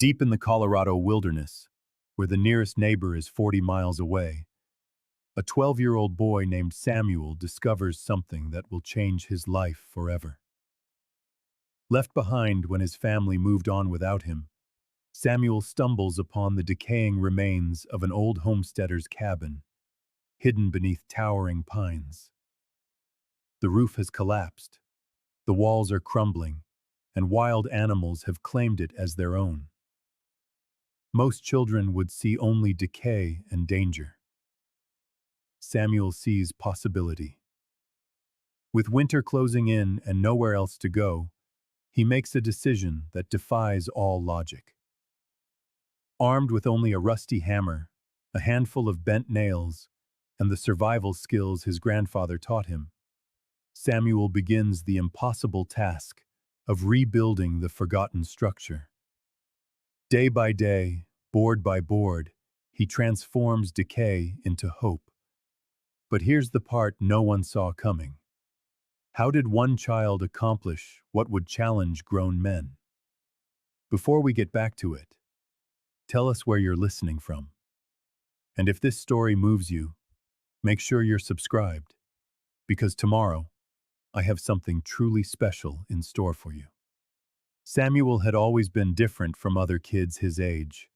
Deep in the Colorado wilderness, where the nearest neighbor is 40 miles away, a 12-year-old boy named Samuel discovers something that will change his life forever. Left behind when his family moved on without him, Samuel stumbles upon the decaying remains of an old homesteader's cabin, hidden beneath towering pines. The roof has collapsed, the walls are crumbling, and wild animals have claimed it as their own. Most children would see only decay and danger. Samuel sees possibility. With winter closing in and nowhere else to go, he makes a decision that defies all logic. Armed with only a rusty hammer, a handful of bent nails, and the survival skills his grandfather taught him, Samuel begins the impossible task of rebuilding the forgotten structure. Day by day, board by board, he transforms decay into hope. But here's the part no one saw coming. How did one child accomplish what would challenge grown men? Before we get back to it, tell us where you're listening from. And if this story moves you, make sure you're subscribed, because tomorrow, I have something truly special in store for you. Samuel had always been different from other kids his age,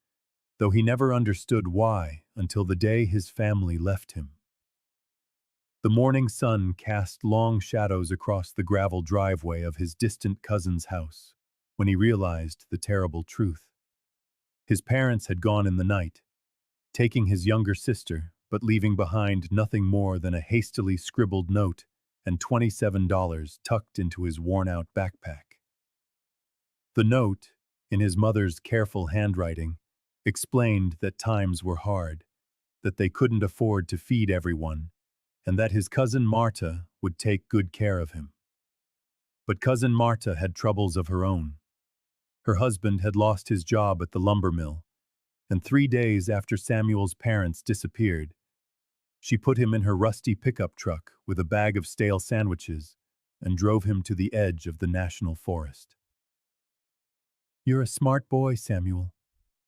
though he never understood why until the day his family left him. The morning sun cast long shadows across the gravel driveway of his distant cousin's house when he realized the terrible truth. His parents had gone in the night, taking his younger sister, but leaving behind nothing more than a hastily scribbled note and $27 tucked into his worn-out backpack. The note, in his mother's careful handwriting, explained that times were hard, that they couldn't afford to feed everyone, and that his cousin Marta would take good care of him. But cousin Marta had troubles of her own. Her husband had lost his job at the lumber mill, and 3 days after Samuel's parents disappeared, she put him in her rusty pickup truck with a bag of stale sandwiches and drove him to the edge of the national forest. "You're a smart boy, Samuel,"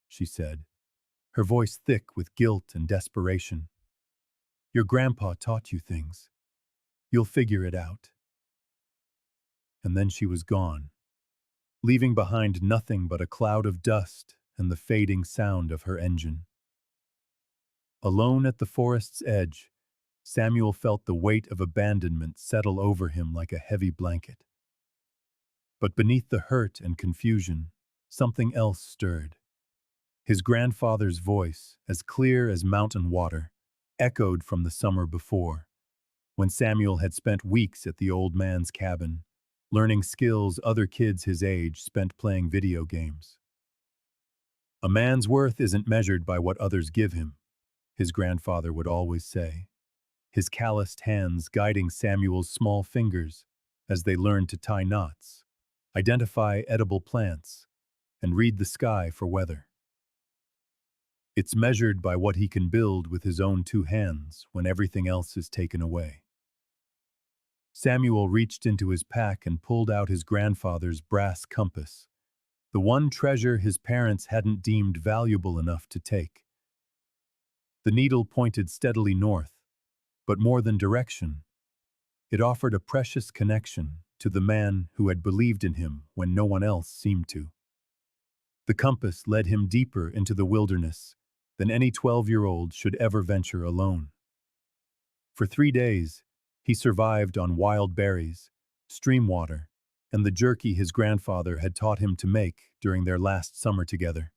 she said, her voice thick with guilt and desperation. "Your grandpa taught you things. You'll figure it out." And then she was gone, leaving behind nothing but a cloud of dust and the fading sound of her engine. Alone at the forest's edge, Samuel felt the weight of abandonment settle over him like a heavy blanket. But beneath the hurt and confusion, something else stirred. His grandfather's voice, as clear as mountain water, echoed from the summer before, when Samuel had spent weeks at the old man's cabin, learning skills other kids his age spent playing video games. "A man's worth isn't measured by what others give him," his grandfather would always say, his calloused hands guiding Samuel's small fingers as they learned to tie knots, identify edible plants, and read the sky for weather. It's measured by what he can build with his own 2 hands when everything else is taken away. Samuel reached into his pack and pulled out his grandfather's brass compass, the one treasure his parents hadn't deemed valuable enough to take. The needle pointed steadily north, but more than direction, it offered a precious connection to the man who had believed in him when no one else seemed to. The compass led him deeper into the wilderness than any 12-year-old should ever venture alone. For 3 days, he survived on wild berries, stream water, and the jerky his grandfather had taught him to make during their last summer together.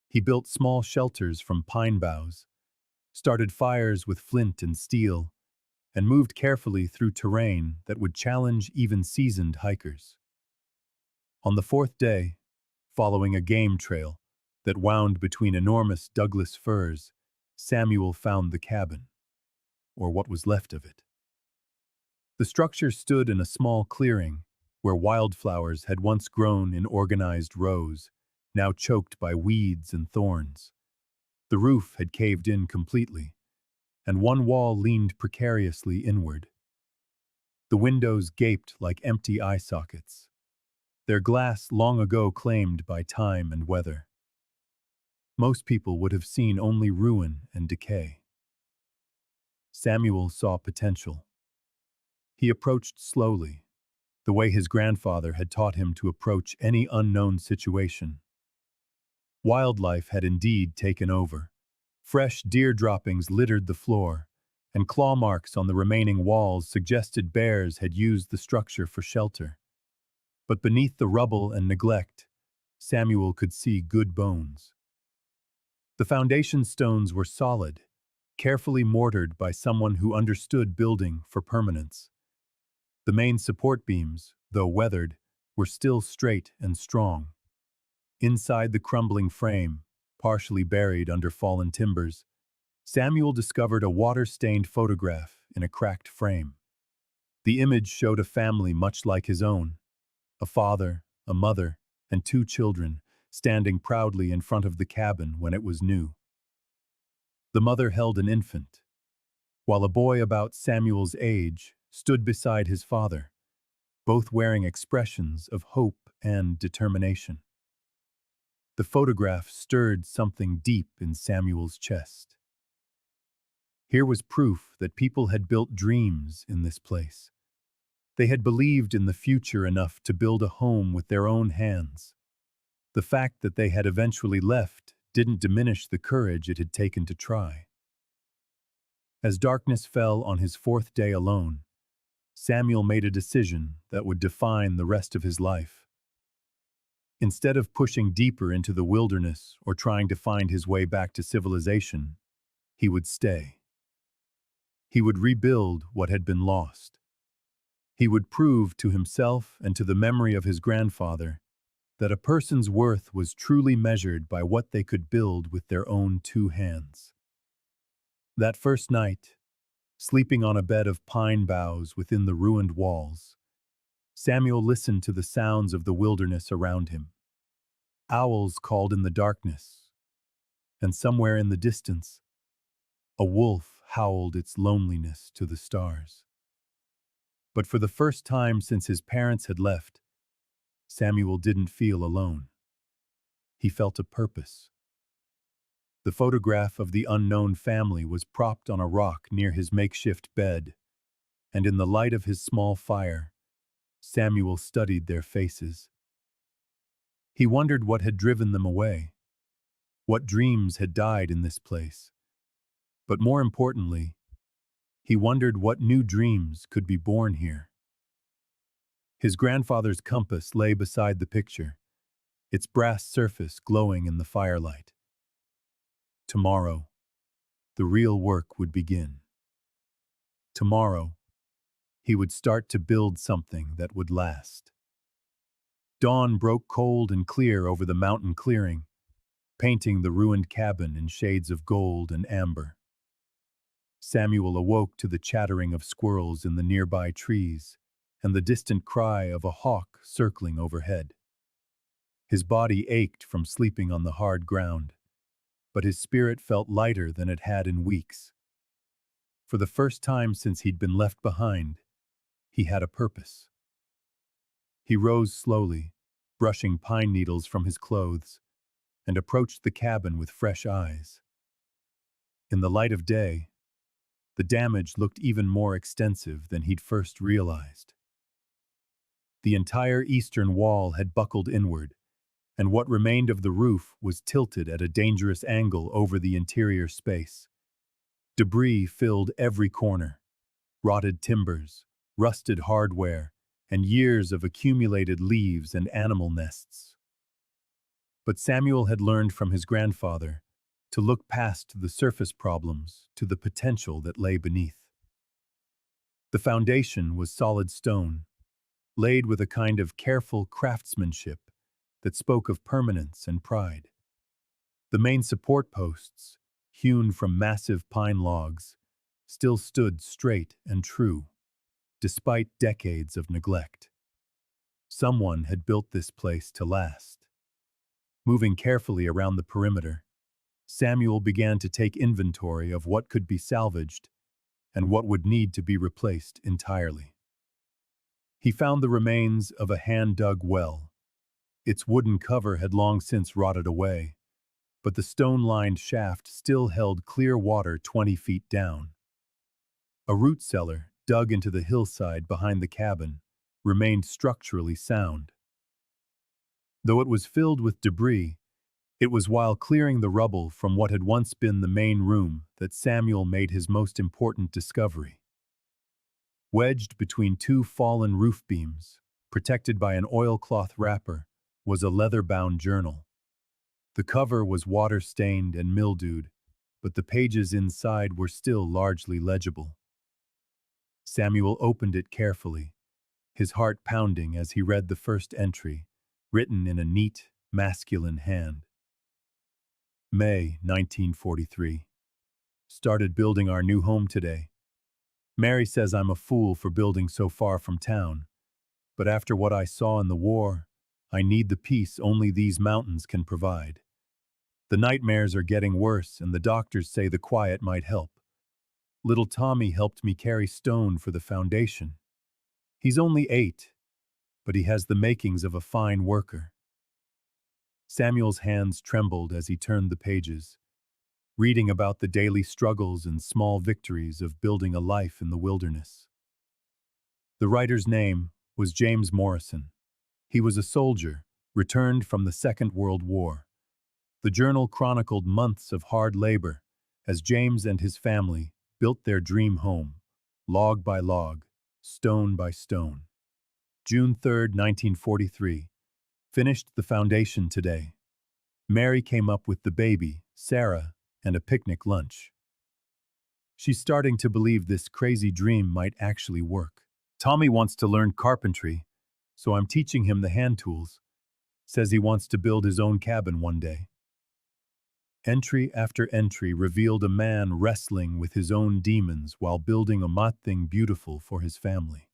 He built small shelters from pine boughs, started fires with flint and steel, and moved carefully through terrain that would challenge even seasoned hikers. On the 4th day, following a game trail that wound between enormous Douglas firs, Samuel found the cabin, or what was left of it. The structure stood in a small clearing where wildflowers had once grown in organized rows, now choked by weeds and thorns. The roof had caved in completely, and one wall leaned precariously inward. The windows gaped like empty eye sockets, their glass long ago claimed by time and weather. Most people would have seen only ruin and decay. Samuel saw potential. He approached slowly, the way his grandfather had taught him to approach any unknown situation. Wildlife had indeed taken over. Fresh deer droppings littered the floor, and claw marks on the remaining walls suggested bears had used the structure for shelter. But beneath the rubble and neglect, Samuel could see good bones. The foundation stones were solid, carefully mortared by someone who understood building for permanence. The main support beams, though weathered, were still straight and strong. Inside the crumbling frame, partially buried under fallen timbers, Samuel discovered a water-stained photograph in a cracked frame. The image showed a family much like his own, a father, a mother, and two children, standing proudly in front of the cabin when it was new. The mother held an infant, while a boy about Samuel's age stood beside his father, both wearing expressions of hope and determination. The photograph stirred something deep in Samuel's chest. Here was proof that people had built dreams in this place. They had believed in the future enough to build a home with their own hands. The fact that they had eventually left didn't diminish the courage it had taken to try. As darkness fell on his fourth day alone, Samuel made a decision that would define the rest of his life. Instead of pushing deeper into the wilderness or trying to find his way back to civilization, he would stay. He would rebuild what had been lost. He would prove to himself and to the memory of his grandfather that a person's worth was truly measured by what they could build with their own two hands. That first night, sleeping on a bed of pine boughs within the ruined walls, Samuel listened to the sounds of the wilderness around him. Owls called in the darkness, and somewhere in the distance, a wolf howled its loneliness to the stars. But for the first time since his parents had left, Samuel didn't feel alone. He felt a purpose. The photograph of the unknown family was propped on a rock near his makeshift bed, and in the light of his small fire, Samuel studied their faces. He wondered what had driven them away, what dreams had died in this place. But more importantly, he wondered what new dreams could be born here. His grandfather's compass lay beside the picture, its brass surface glowing in the firelight. Tomorrow, the real work would begin. Tomorrow, he would start to build something that would last. Dawn broke cold and clear over the mountain clearing, painting the ruined cabin in shades of gold and amber. Samuel awoke to the chattering of squirrels in the nearby trees and the distant cry of a hawk circling overhead. His body ached from sleeping on the hard ground, but his spirit felt lighter than it had in weeks. For the first time since he'd been left behind, he had a purpose. He rose slowly, brushing pine needles from his clothes, and approached the cabin with fresh eyes. In the light of day, the damage looked even more extensive than he'd first realized. The entire eastern wall had buckled inward, and what remained of the roof was tilted at a dangerous angle over the interior space. Debris filled every corner: rotted timbers, rusted hardware, and years of accumulated leaves and animal nests. But Samuel had learned from his grandfather to look past the surface problems to the potential that lay beneath. The foundation was solid stone, laid with a kind of careful craftsmanship that spoke of permanence and pride. The main support posts, hewn from massive pine logs, still stood straight and true, despite decades of neglect. Someone had built this place to last. Moving carefully around the perimeter, Samuel began to take inventory of what could be salvaged and what would need to be replaced entirely. He found the remains of a hand-dug well. Its wooden cover had long since rotted away, but the stone-lined shaft still held clear water 20 feet down. A root cellar, dug into the hillside behind the cabin, remained structurally sound. Though it was filled with debris, it was while clearing the rubble from what had once been the main room that Samuel made his most important discovery. Wedged between two fallen roof beams, protected by an oilcloth wrapper, was a leather-bound journal. The cover was water-stained and mildewed, but the pages inside were still largely legible. Samuel opened it carefully, his heart pounding as he read the first entry, written in a neat, masculine hand. May 1943. Started building our new home today. Mary says I'm a fool for building so far from town, but after what I saw in the war, I need the peace only these mountains can provide. The nightmares are getting worse, and the doctors say the quiet might help. Little Tommy helped me carry stone for the foundation. He's only 8, but he has the makings of a fine worker. Samuel's hands trembled as he turned the pages, reading about the daily struggles and small victories of building a life in the wilderness. The writer's name was James Morrison. He was a soldier, returned from the Second World War. The journal chronicled months of hard labor as James and his family built their dream home, log by log, stone by stone. June 3, 1943. Finished the foundation today. Mary came up with the baby, Sarah, and a picnic lunch. She's starting to believe this crazy dream might actually work. Tommy wants to learn carpentry, so I'm teaching him the hand tools. Says he wants to build his own cabin one day. Entry after entry revealed a man wrestling with his own demons while building a thing beautiful for his family.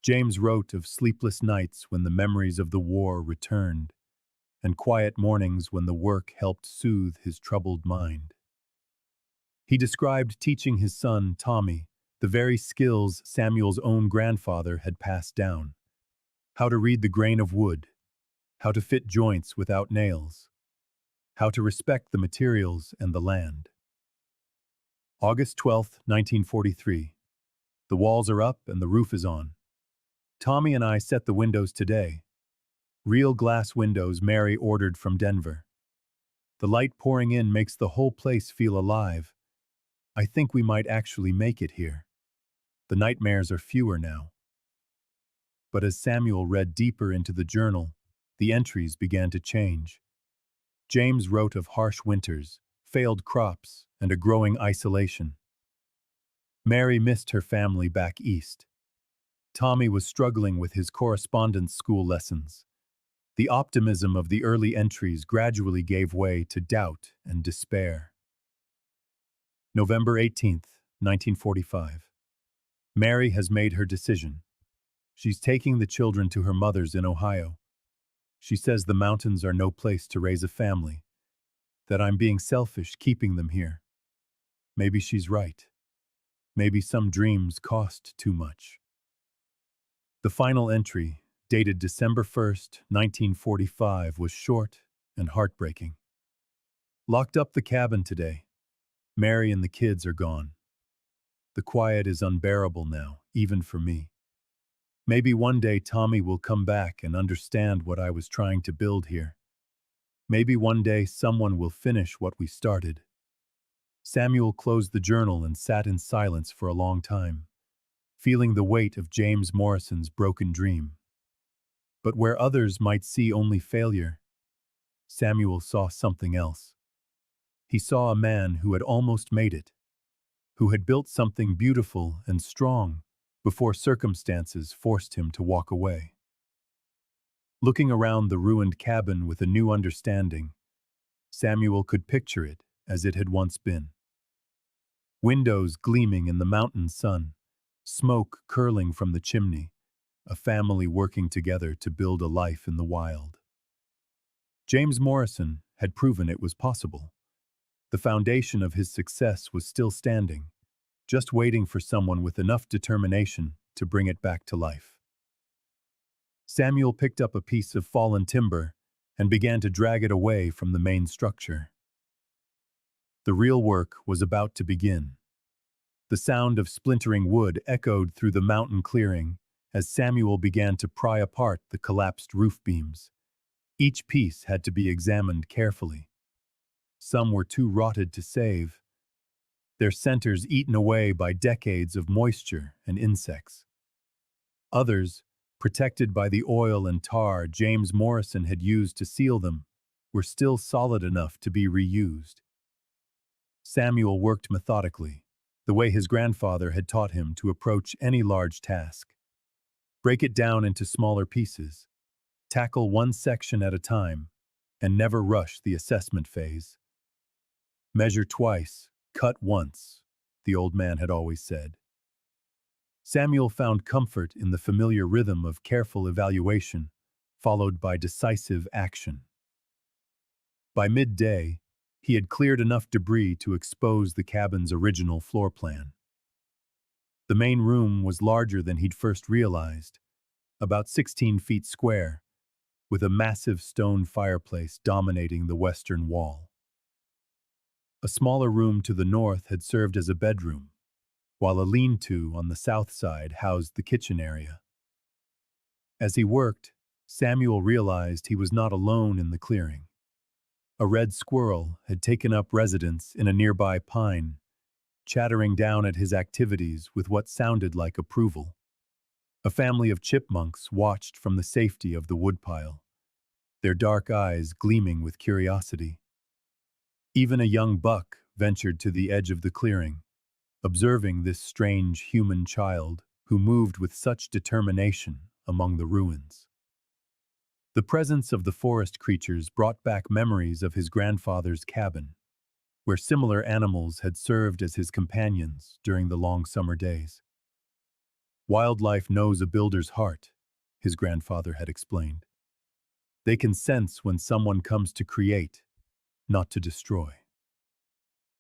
James wrote of sleepless nights when the memories of the war returned, and quiet mornings when the work helped soothe his troubled mind. He described teaching his son, Tommy, the very skills Samuel's own grandfather had passed down. How to read the grain of wood, how to fit joints without nails, how to respect the materials and the land. August 12, 1943. The walls are up and the roof is on. Tommy and I set the windows today. Real glass windows Mary ordered from Denver. The light pouring in makes the whole place feel alive. I think we might actually make it here. The nightmares are fewer now. But as Samuel read deeper into the journal, the entries began to change. James wrote of harsh winters, failed crops, and a growing isolation. Mary missed her family back east. Tommy was struggling with his correspondence school lessons. The optimism of the early entries gradually gave way to doubt and despair. November 18, 1945. Mary has made her decision. She's taking the children to her mother's in Ohio. She says the mountains are no place to raise a family, that I'm being selfish keeping them here. Maybe she's right. Maybe some dreams cost too much. The final entry, dated December 1st, 1945, was short and heartbreaking. Locked up the cabin today. Mary and the kids are gone. The quiet is unbearable now, even for me. Maybe one day Tommy will come back and understand what I was trying to build here. Maybe one day someone will finish what we started. Samuel closed the journal and sat in silence for a long time, feeling the weight of James Morrison's broken dream. But where others might see only failure, Samuel saw something else. He saw a man who had almost made it, who had built something beautiful and strong before circumstances forced him to walk away. Looking around the ruined cabin with a new understanding, Samuel could picture it as it had once been. Windows gleaming in the mountain sun, smoke curling from the chimney, a family working together to build a life in the wild. James Morrison had proven it was possible. The foundation of his success was still standing, just waiting for someone with enough determination to bring it back to life. Samuel picked up a piece of fallen timber and began to drag it away from the main structure. The real work was about to begin. The sound of splintering wood echoed through the mountain clearing as Samuel began to pry apart the collapsed roof beams. Each piece had to be examined carefully. Some were too rotted to save, their centers eaten away by decades of moisture and insects. Others, protected by the oil and tar James Morrison had used to seal them, were still solid enough to be reused. Samuel worked methodically, the way his grandfather had taught him to approach any large task. Break it down into smaller pieces, tackle one section at a time, and never rush the assessment phase. Measure twice, cut once, the old man had always said. Samuel found comfort in the familiar rhythm of careful evaluation, followed by decisive action. By midday, he had cleared enough debris to expose the cabin's original floor plan. The main room was larger than he'd first realized, about 16 feet square, with a massive stone fireplace dominating the western wall. A smaller room to the north had served as a bedroom, while a lean-to on the south side housed the kitchen area. As he worked, Samuel realized he was not alone in the clearing. A red squirrel had taken up residence in a nearby pine, chattering down at his activities with what sounded like approval. A family of chipmunks watched from the safety of the woodpile, their dark eyes gleaming with curiosity. Even a young buck ventured to the edge of the clearing, observing this strange human child who moved with such determination among the ruins. The presence of the forest creatures brought back memories of his grandfather's cabin, where similar animals had served as his companions during the long summer days. Wildlife knows a builder's heart, his grandfather had explained. They can sense when someone comes to create, not to destroy.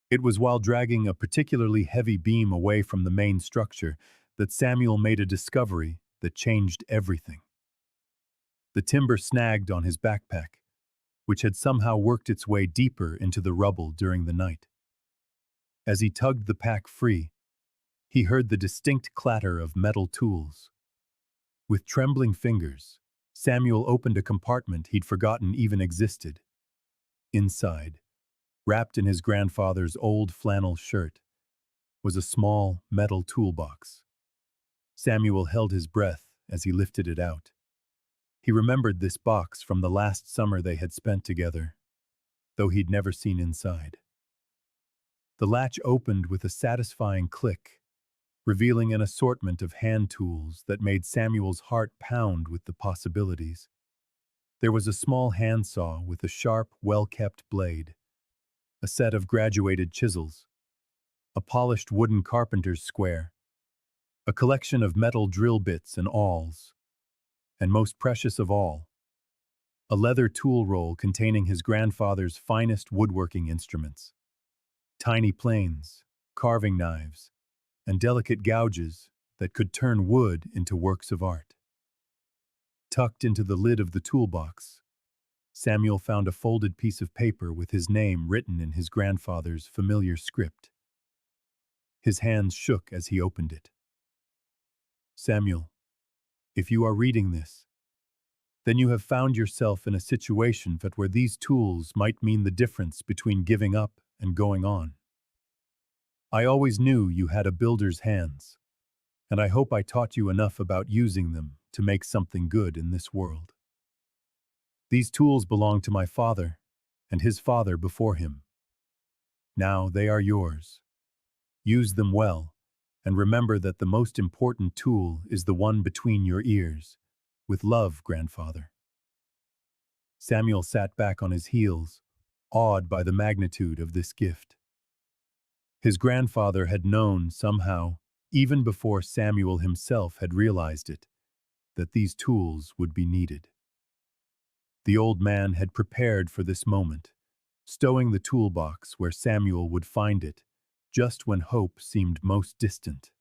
It was while dragging a particularly heavy beam away from the main structure that Samuel made a discovery that changed everything. The timber snagged on his backpack, which had somehow worked its way deeper into the rubble during the night. As he tugged the pack free, he heard the distinct clatter of metal tools. With trembling fingers, Samuel opened a compartment he'd forgotten even existed. Inside, wrapped in his grandfather's old flannel shirt, was a small metal toolbox. Samuel held his breath as he lifted it out. He remembered this box from the last summer they had spent together, though he'd never seen inside. The latch opened with a satisfying click, revealing an assortment of hand tools that made Samuel's heart pound with the possibilities. There was a small handsaw with a sharp, well-kept blade, a set of graduated chisels, a polished wooden carpenter's square, a collection of metal drill bits and awls, and most precious of all, a leather tool roll containing his grandfather's finest woodworking instruments. Tiny planes, carving knives, and delicate gouges that could turn wood into works of art. Tucked into the lid of the toolbox, Samuel found a folded piece of paper with his name written in his grandfather's familiar script. His hands shook as he opened it. Samuel, if you are reading this, then you have found yourself in a situation where these tools might mean the difference between giving up and going on. I always knew you had a builder's hands, and I hope I taught you enough about using them to make something good in this world. These tools belong to my father and his father before him. Now they are yours. Use them well, and remember that the most important tool is the one between your ears. With love, grandfather. Samuel sat back on his heels, awed by the magnitude of this gift. His grandfather had known somehow, even before Samuel himself had realized it, that these tools would be needed. The old man had prepared for this moment, stowing the toolbox where Samuel would find it, just when hope seemed most distant.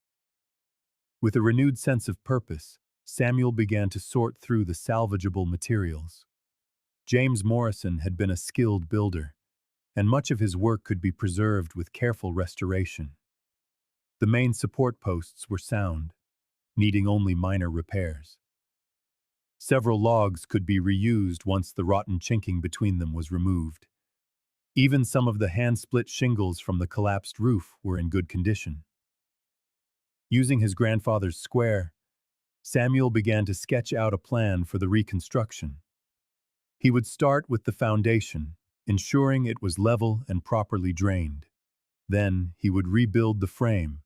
With a renewed sense of purpose, Samuel began to sort through the salvageable materials. James Morrison had been a skilled builder, and much of his work could be preserved with careful restoration. The main support posts were sound, needing only minor repairs. Several logs could be reused once the rotten chinking between them was removed. Even some of the hand-split shingles from the collapsed roof were in good condition. Using his grandfather's square, Samuel began to sketch out a plan for the reconstruction. He would start with the foundation, ensuring it was level and properly drained. Then he would rebuild the frame,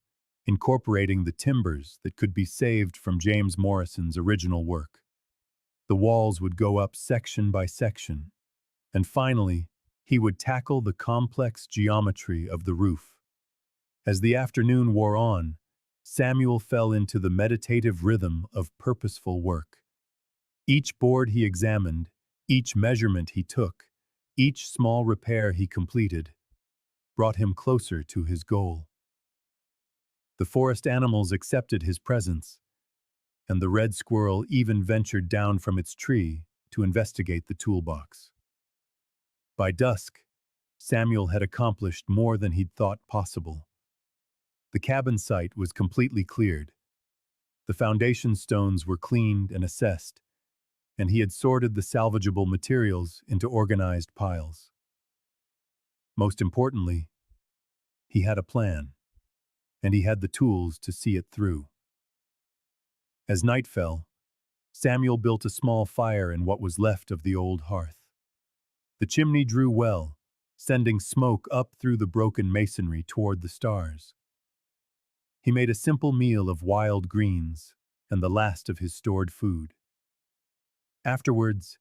incorporating the timbers that could be saved from James Morrison's original work. The walls would go up section by section, and finally, he would tackle the complex geometry of the roof. As the afternoon wore on, Samuel fell into the meditative rhythm of purposeful work. Each board he examined, each measurement he took, each small repair he completed, brought him closer to his goal. The forest animals accepted his presence, and the red squirrel even ventured down from its tree to investigate the toolbox. By dusk, Samuel had accomplished more than he'd thought possible. The cabin site was completely cleared. The foundation stones were cleaned and assessed, and he had sorted the salvageable materials into organized piles. Most importantly, he had a plan, and he had the tools to see it through. As night fell, Samuel built a small fire in what was left of the old hearth. The chimney drew well, sending smoke up through the broken masonry toward the stars. He made a simple meal of wild greens and the last of his stored food. Afterwards,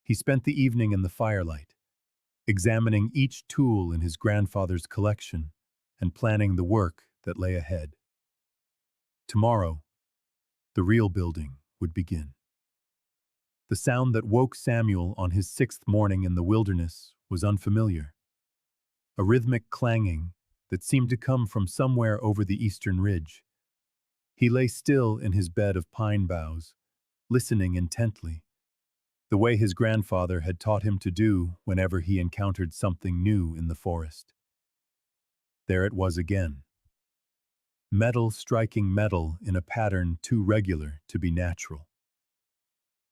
he spent the evening in the firelight, examining each tool in his grandfather's collection and planning the work that lay ahead. Tomorrow, the real building would begin. The sound that woke Samuel on his sixth morning in the wilderness was unfamiliar. A rhythmic clanging that seemed to come from somewhere over the eastern ridge. He lay still in his bed of pine boughs, listening intently, the way his grandfather had taught him to do whenever he encountered something new in the forest. There it was again. Metal striking metal in a pattern too regular to be natural.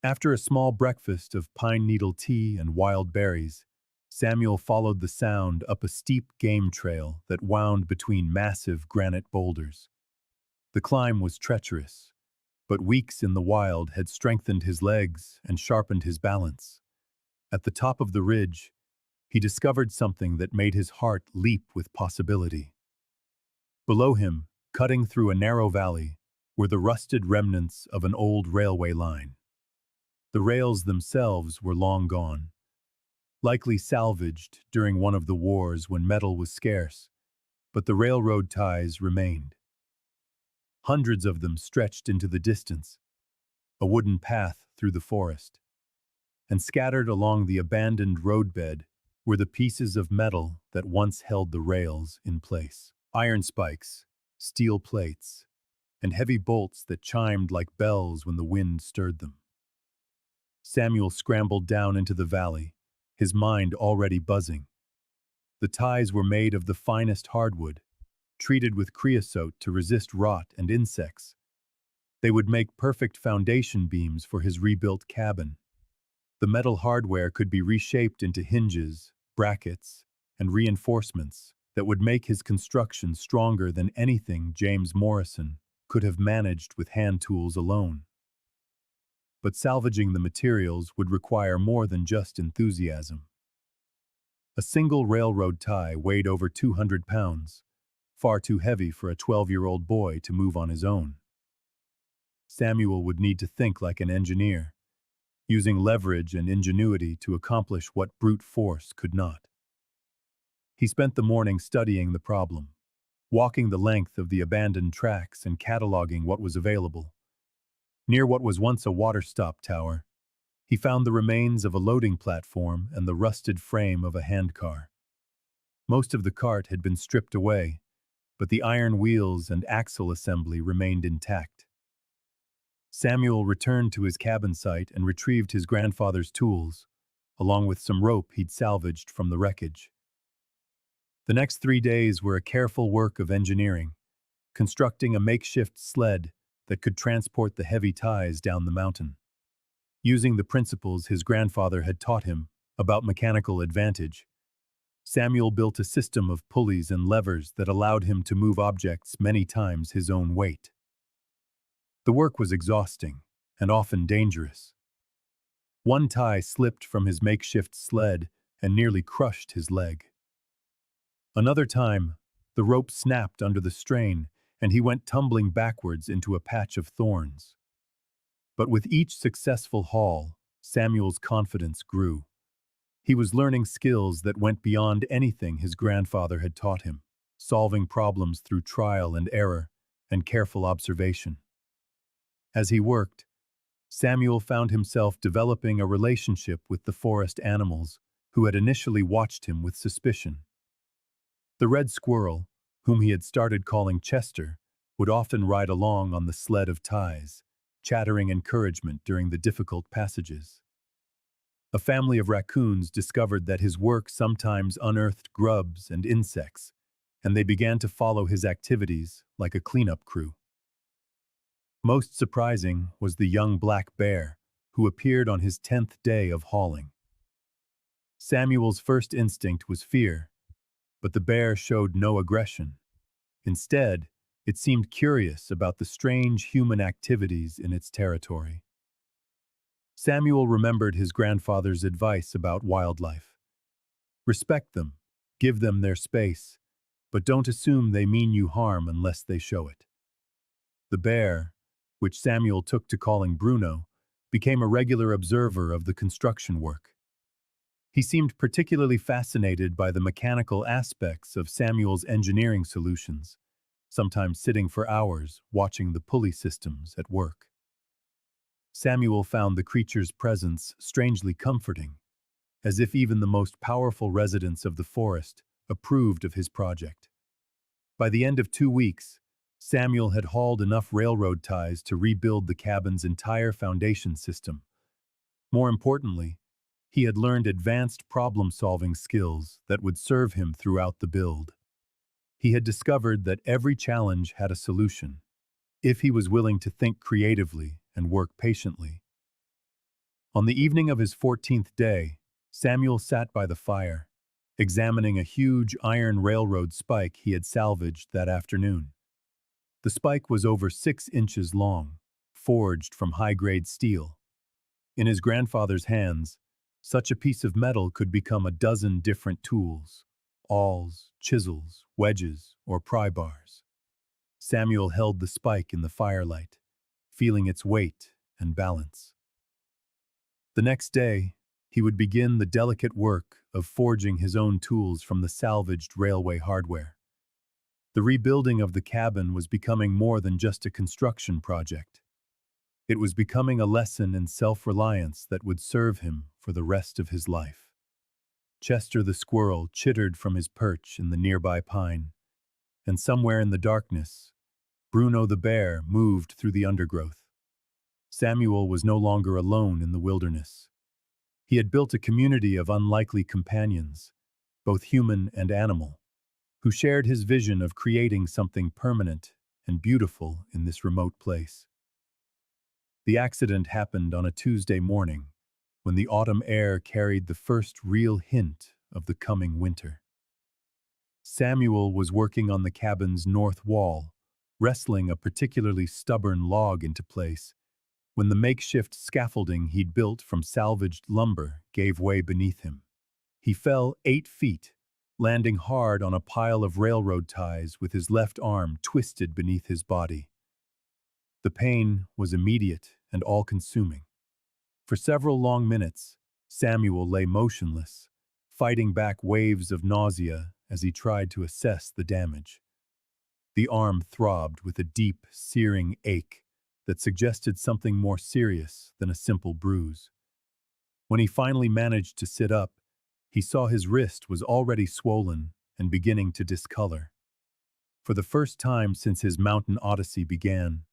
After a small breakfast of pine needle tea and wild berries, Samuel followed the sound up a steep game trail that wound between massive granite boulders. The climb was treacherous, but weeks in the wild had strengthened his legs and sharpened his balance. At the top of the ridge, he discovered something that made his heart leap with possibility. Below him, cutting through a narrow valley, were the rusted remnants of an old railway line. The rails themselves were long gone, likely salvaged during one of the wars when metal was scarce, but the railroad ties remained. Hundreds of them stretched into the distance, a wooden path through the forest, and scattered along the abandoned roadbed were the pieces of metal that once held the rails in place. Iron spikes, steel plates, and heavy bolts that chimed like bells when the wind stirred them. Samuel scrambled down into the valley, his mind already buzzing. The ties were made of the finest hardwood, treated with creosote to resist rot and insects. They would make perfect foundation beams for his rebuilt cabin. The metal hardware could be reshaped into hinges, brackets, and reinforcements that would make his construction stronger than anything James Morrison could have managed with hand tools alone. But salvaging the materials would require more than just enthusiasm. A single railroad tie weighed over 200 pounds, far too heavy for a 12-year-old boy to move on his own. Samuel would need to think like an engineer, using leverage and ingenuity to accomplish what brute force could not. He spent the morning studying the problem, walking the length of the abandoned tracks and cataloging what was available. Near what was once a water stop tower, he found the remains of a loading platform and the rusted frame of a handcar. Most of the cart had been stripped away, but the iron wheels and axle assembly remained intact. Samuel returned to his cabin site and retrieved his grandfather's tools, along with some rope he'd salvaged from the wreckage. The next 3 days were a careful work of engineering, constructing a makeshift sled that could transport the heavy ties down the mountain. Using the principles his grandfather had taught him about mechanical advantage, Samuel built a system of pulleys and levers that allowed him to move objects many times his own weight. The work was exhausting and often dangerous. One tie slipped from his makeshift sled and nearly crushed his leg. Another time, the rope snapped under the strain and he went tumbling backwards into a patch of thorns. But with each successful haul, Samuel's confidence grew. He was learning skills that went beyond anything his grandfather had taught him, solving problems through trial and error and careful observation. As he worked, Samuel found himself developing a relationship with the forest animals who had initially watched him with suspicion. The red squirrel, whom he had started calling Chester, would often ride along on the sled of ties, chattering encouragement during the difficult passages. A family of raccoons discovered that his work sometimes unearthed grubs and insects, and they began to follow his activities like a cleanup crew. Most surprising was the young black bear, who appeared on his 10th day of hauling. Samuel's first instinct was fear, but the bear showed no aggression. Instead, it seemed curious about the strange human activities in its territory. Samuel remembered his grandfather's advice about wildlife. Respect them, give them their space, but don't assume they mean you harm unless they show it. The bear, which Samuel took to calling Bruno, became a regular observer of the construction work. He seemed particularly fascinated by the mechanical aspects of Samuel's engineering solutions, sometimes sitting for hours watching the pulley systems at work. Samuel found the creature's presence strangely comforting, as if even the most powerful residents of the forest approved of his project. By the end of 2 weeks, Samuel had hauled enough railroad ties to rebuild the cabin's entire foundation system. More importantly, he had learned advanced problem-solving skills that would serve him throughout the build. He had discovered that every challenge had a solution, if he was willing to think creatively and work patiently. On the evening of his 14th day, Samuel sat by the fire, examining a huge iron railroad spike he had salvaged that afternoon. The spike was over 6 inches long, forged from high-grade steel. In his grandfather's hands, such a piece of metal could become a dozen different tools: awls, chisels, wedges, or pry bars. Samuel held the spike in the firelight, feeling its weight and balance. The next day, he would begin the delicate work of forging his own tools from the salvaged railway hardware. The rebuilding of the cabin was becoming more than just a construction project. It was becoming a lesson in self-reliance that would serve him for the rest of his life. Chester the squirrel chittered from his perch in the nearby pine, and somewhere in the darkness, Bruno the bear moved through the undergrowth. Samuel was no longer alone in the wilderness. He had built a community of unlikely companions, both human and animal, who shared his vision of creating something permanent and beautiful in this remote place. The accident happened on a Tuesday morning, when the autumn air carried the first real hint of the coming winter. Samuel was working on the cabin's north wall, wrestling a particularly stubborn log into place, when the makeshift scaffolding he'd built from salvaged lumber gave way beneath him. He fell 8 feet, landing hard on a pile of railroad ties with his left arm twisted beneath his body. The pain was immediate and all-consuming. For several long minutes, Samuel lay motionless, fighting back waves of nausea as he tried to assess the damage. The arm throbbed with a deep, searing ache that suggested something more serious than a simple bruise. When he finally managed to sit up, he saw his wrist was already swollen and beginning to discolor. For the first time since his mountain odyssey began,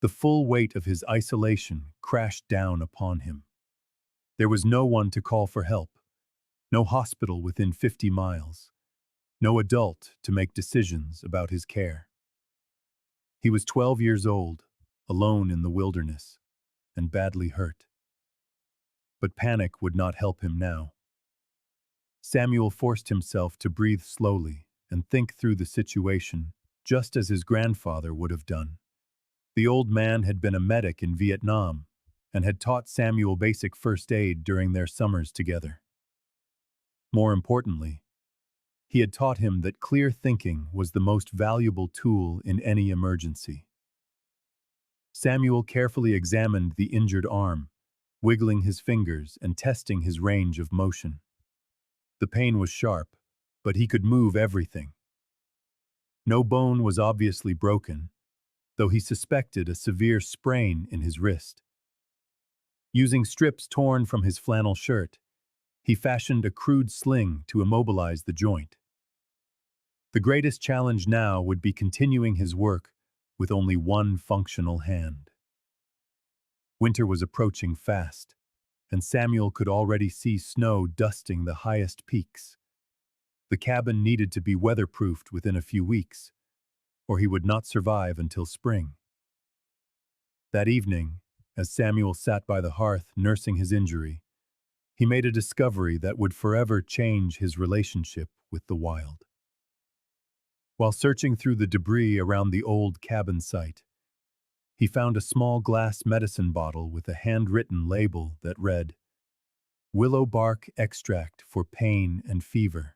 the full weight of his isolation crashed down upon him. There was no one to call for help, no hospital within 50 miles, no adult to make decisions about his care. He was 12 years old, alone in the wilderness, and badly hurt. But panic would not help him now. Samuel forced himself to breathe slowly and think through the situation, just as his grandfather would have done. The old man had been a medic in Vietnam and had taught Samuel basic first aid during their summers together. More importantly, he had taught him that clear thinking was the most valuable tool in any emergency. Samuel carefully examined the injured arm, wiggling his fingers and testing his range of motion. The pain was sharp, but he could move everything. No bone was obviously broken, though he suspected a severe sprain in his wrist. Using strips torn from his flannel shirt, he fashioned a crude sling to immobilize the joint. The greatest challenge now would be continuing his work with only one functional hand. Winter was approaching fast, and Samuel could already see snow dusting the highest peaks. The cabin needed to be weatherproofed within a few weeks, or he would not survive until spring. That evening, as Samuel sat by the hearth nursing his injury, he made a discovery that would forever change his relationship with the wild. While searching through the debris around the old cabin site, he found a small glass medicine bottle with a handwritten label that read, "Willow bark extract for pain and fever."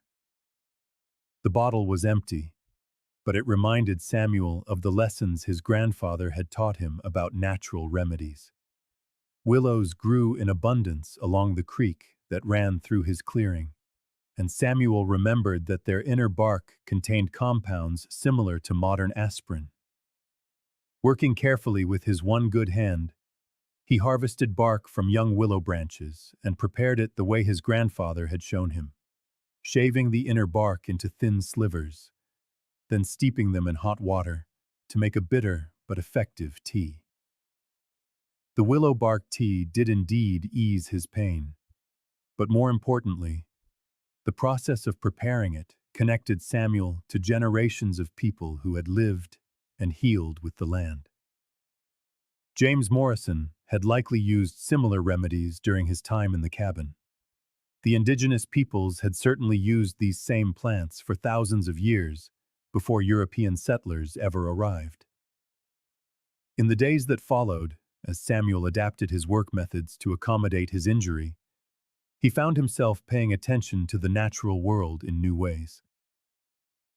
The bottle was empty, but it reminded Samuel of the lessons his grandfather had taught him about natural remedies. Willows grew in abundance along the creek that ran through his clearing, and Samuel remembered that their inner bark contained compounds similar to modern aspirin. Working carefully with his one good hand, he harvested bark from young willow branches and prepared it the way his grandfather had shown him, shaving the inner bark into thin slivers, then steeping them in hot water to make a bitter but effective tea. The willow bark tea did indeed ease his pain, but more importantly, the process of preparing it connected Samuel to generations of people who had lived and healed with the land. James Morrison had likely used similar remedies during his time in the cabin. The indigenous peoples had certainly used these same plants for thousands of years before European settlers ever arrived. In the days that followed, as Samuel adapted his work methods to accommodate his injury, he found himself paying attention to the natural world in new ways.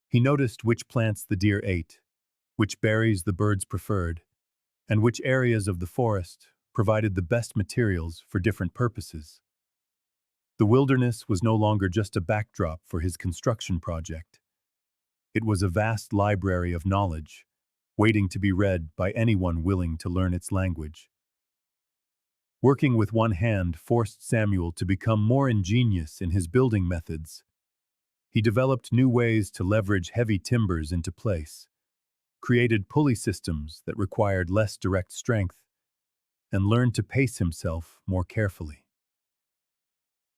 He noticed which plants the deer ate, which berries the birds preferred, and which areas of the forest provided the best materials for different purposes. The wilderness was no longer just a backdrop for his construction project. It was a vast library of knowledge, waiting to be read by anyone willing to learn its language. Working with one hand forced Samuel to become more ingenious in his building methods. He developed new ways to leverage heavy timbers into place, created pulley systems that required less direct strength, and learned to pace himself more carefully.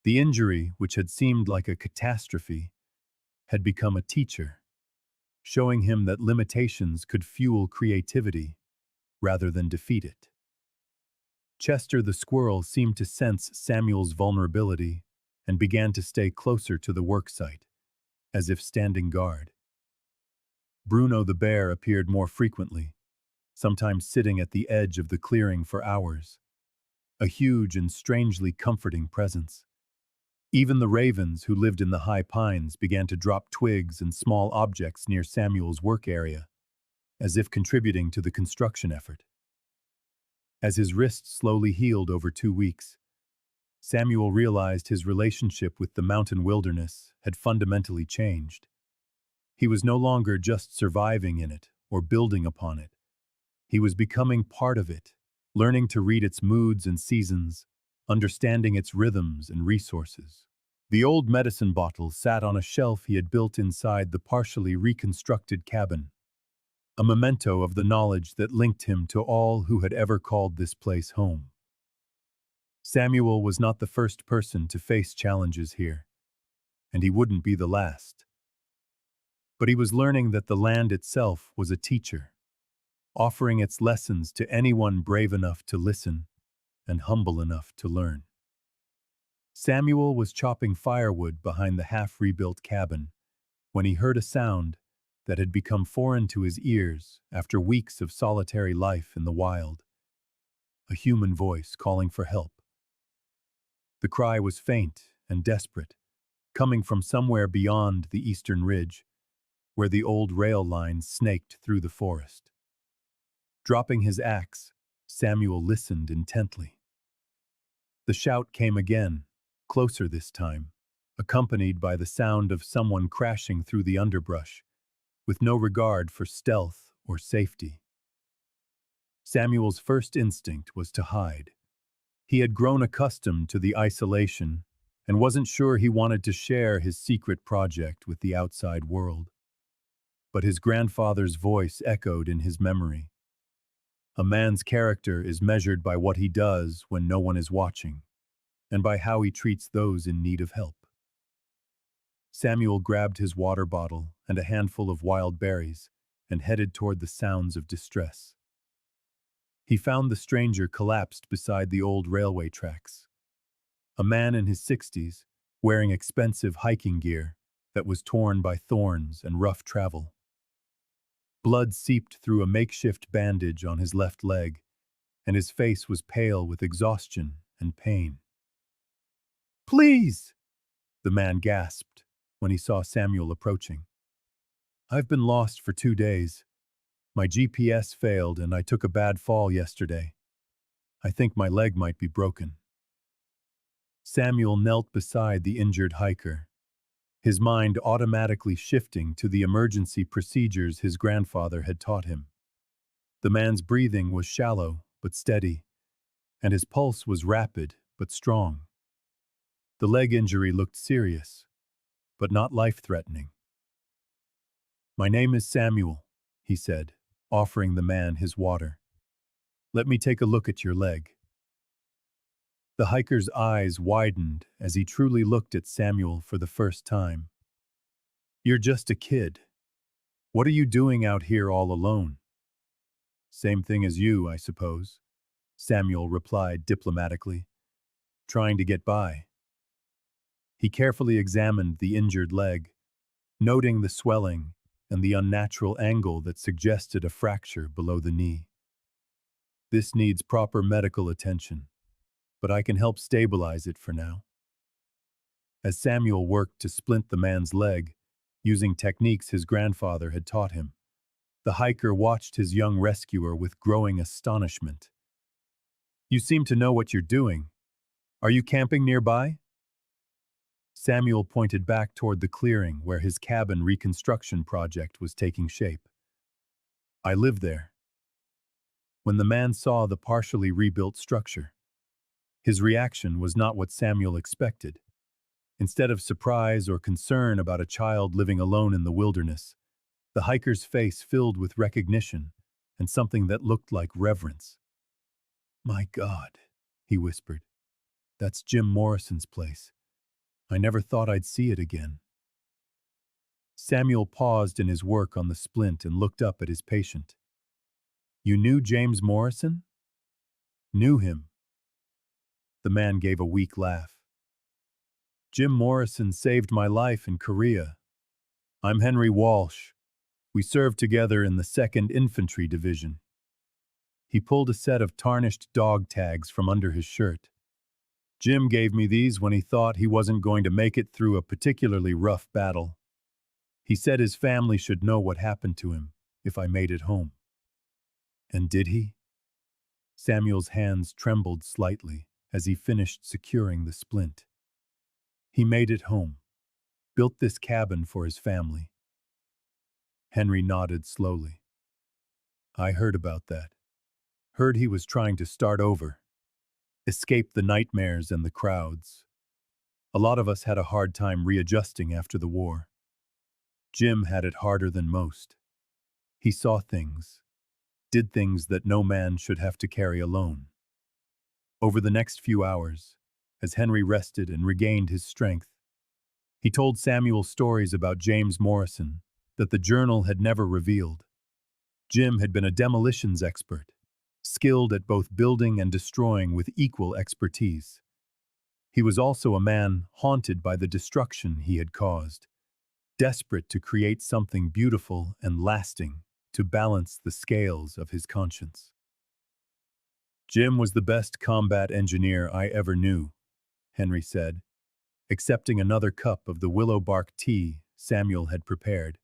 The injury, which had seemed like a catastrophe, had become a teacher, showing him that limitations could fuel creativity rather than defeat it. Chester the squirrel seemed to sense Samuel's vulnerability and began to stay closer to the worksite, as if standing guard. Bruno the bear appeared more frequently, sometimes sitting at the edge of the clearing for hours, a huge and strangely comforting presence. Even the ravens who lived in the high pines began to drop twigs and small objects near Samuel's work area, as if contributing to the construction effort. As his wrist slowly healed over 2 weeks, Samuel realized his relationship with the mountain wilderness had fundamentally changed. He was no longer just surviving in it or building upon it. He was becoming part of it, learning to read its moods and seasons, understanding its rhythms and resources. The old medicine bottle sat on a shelf he had built inside the partially reconstructed cabin, a memento of the knowledge that linked him to all who had ever called this place home. Samuel was not the first person to face challenges here, and he wouldn't be the last. But he was learning that the land itself was a teacher, offering its lessons to anyone brave enough to listen and humble enough to learn. Samuel was chopping firewood behind the half-rebuilt cabin when he heard a sound that had become foreign to his ears after weeks of solitary life in the wild. A human voice calling for help. The cry was faint and desperate, coming from somewhere beyond the eastern ridge, where the old rail lines snaked through the forest. Dropping his axe, Samuel listened intently. The shout came again, closer this time, accompanied by the sound of someone crashing through the underbrush, with no regard for stealth or safety. Samuel's first instinct was to hide. He had grown accustomed to the isolation and wasn't sure he wanted to share his secret project with the outside world. But his grandfather's voice echoed in his memory. A man's character is measured by what he does when no one is watching, and by how he treats those in need of help. Samuel grabbed his water bottle and a handful of wild berries and headed toward the sounds of distress. He found the stranger collapsed beside the old railway tracks. A man in his 60s, wearing expensive hiking gear that was torn by thorns and rough travel. Blood seeped through a makeshift bandage on his left leg, and his face was pale with exhaustion and pain. "Please!" the man gasped when he saw Samuel approaching. "I've been lost for 2 days. My GPS failed and I took a bad fall yesterday. I think my leg might be broken." Samuel knelt beside the injured hiker, his mind automatically shifting to the emergency procedures his grandfather had taught him. The man's breathing was shallow but steady, and his pulse was rapid but strong. The leg injury looked serious, but not life-threatening. "My name is Samuel," he said, offering the man his water. "Let me take a look at your leg." The hiker's eyes widened as he truly looked at Samuel for the first time. "You're just a kid. What are you doing out here all alone?" "Same thing as you, I suppose," Samuel replied diplomatically. "Trying to get by." He carefully examined the injured leg, noting the swelling and the unnatural angle that suggested a fracture below the knee. "This needs proper medical attention, but I can help stabilize it for now." As Samuel worked to splint the man's leg, using techniques his grandfather had taught him, the hiker watched his young rescuer with growing astonishment. "You seem to know what you're doing. Are you camping nearby?" Samuel pointed back toward the clearing where his cabin reconstruction project was taking shape. "I live there." When the man saw the partially rebuilt structure, his reaction was not what Samuel expected. Instead of surprise or concern about a child living alone in the wilderness, the hiker's face filled with recognition and something that looked like reverence. "My God," he whispered, "that's Jim Morrison's place. I never thought I'd see it again." Samuel paused in his work on the splint and looked up at his patient. "You knew James Morrison?" "Knew him." The man gave a weak laugh. "Jim Morrison saved my life in Korea. I'm Henry Walsh. We served together in the 2nd Infantry Division." He pulled a set of tarnished dog tags from under his shirt. "Jim gave me these when he thought he wasn't going to make it through a particularly rough battle. He said his family should know what happened to him if I made it home." "And did he?" Samuel's hands trembled slightly as he finished securing the splint. "He made it home, built this cabin for his family." Henry nodded slowly. "I heard about that. Heard he was trying to start over, escape the nightmares and the crowds. A lot of us had a hard time readjusting after the war. Jim had it harder than most. He saw things, did things that no man should have to carry alone." Over the next few hours, as Henry rested and regained his strength, he told Samuel stories about James Morrison that the journal had never revealed. Jim had been a demolitions expert, skilled at both building and destroying with equal expertise. He was also a man haunted by the destruction he had caused, desperate to create something beautiful and lasting to balance the scales of his conscience. Jim was the best combat engineer I ever knew, Henry said, accepting another cup of the willow bark tea Samuel had prepared.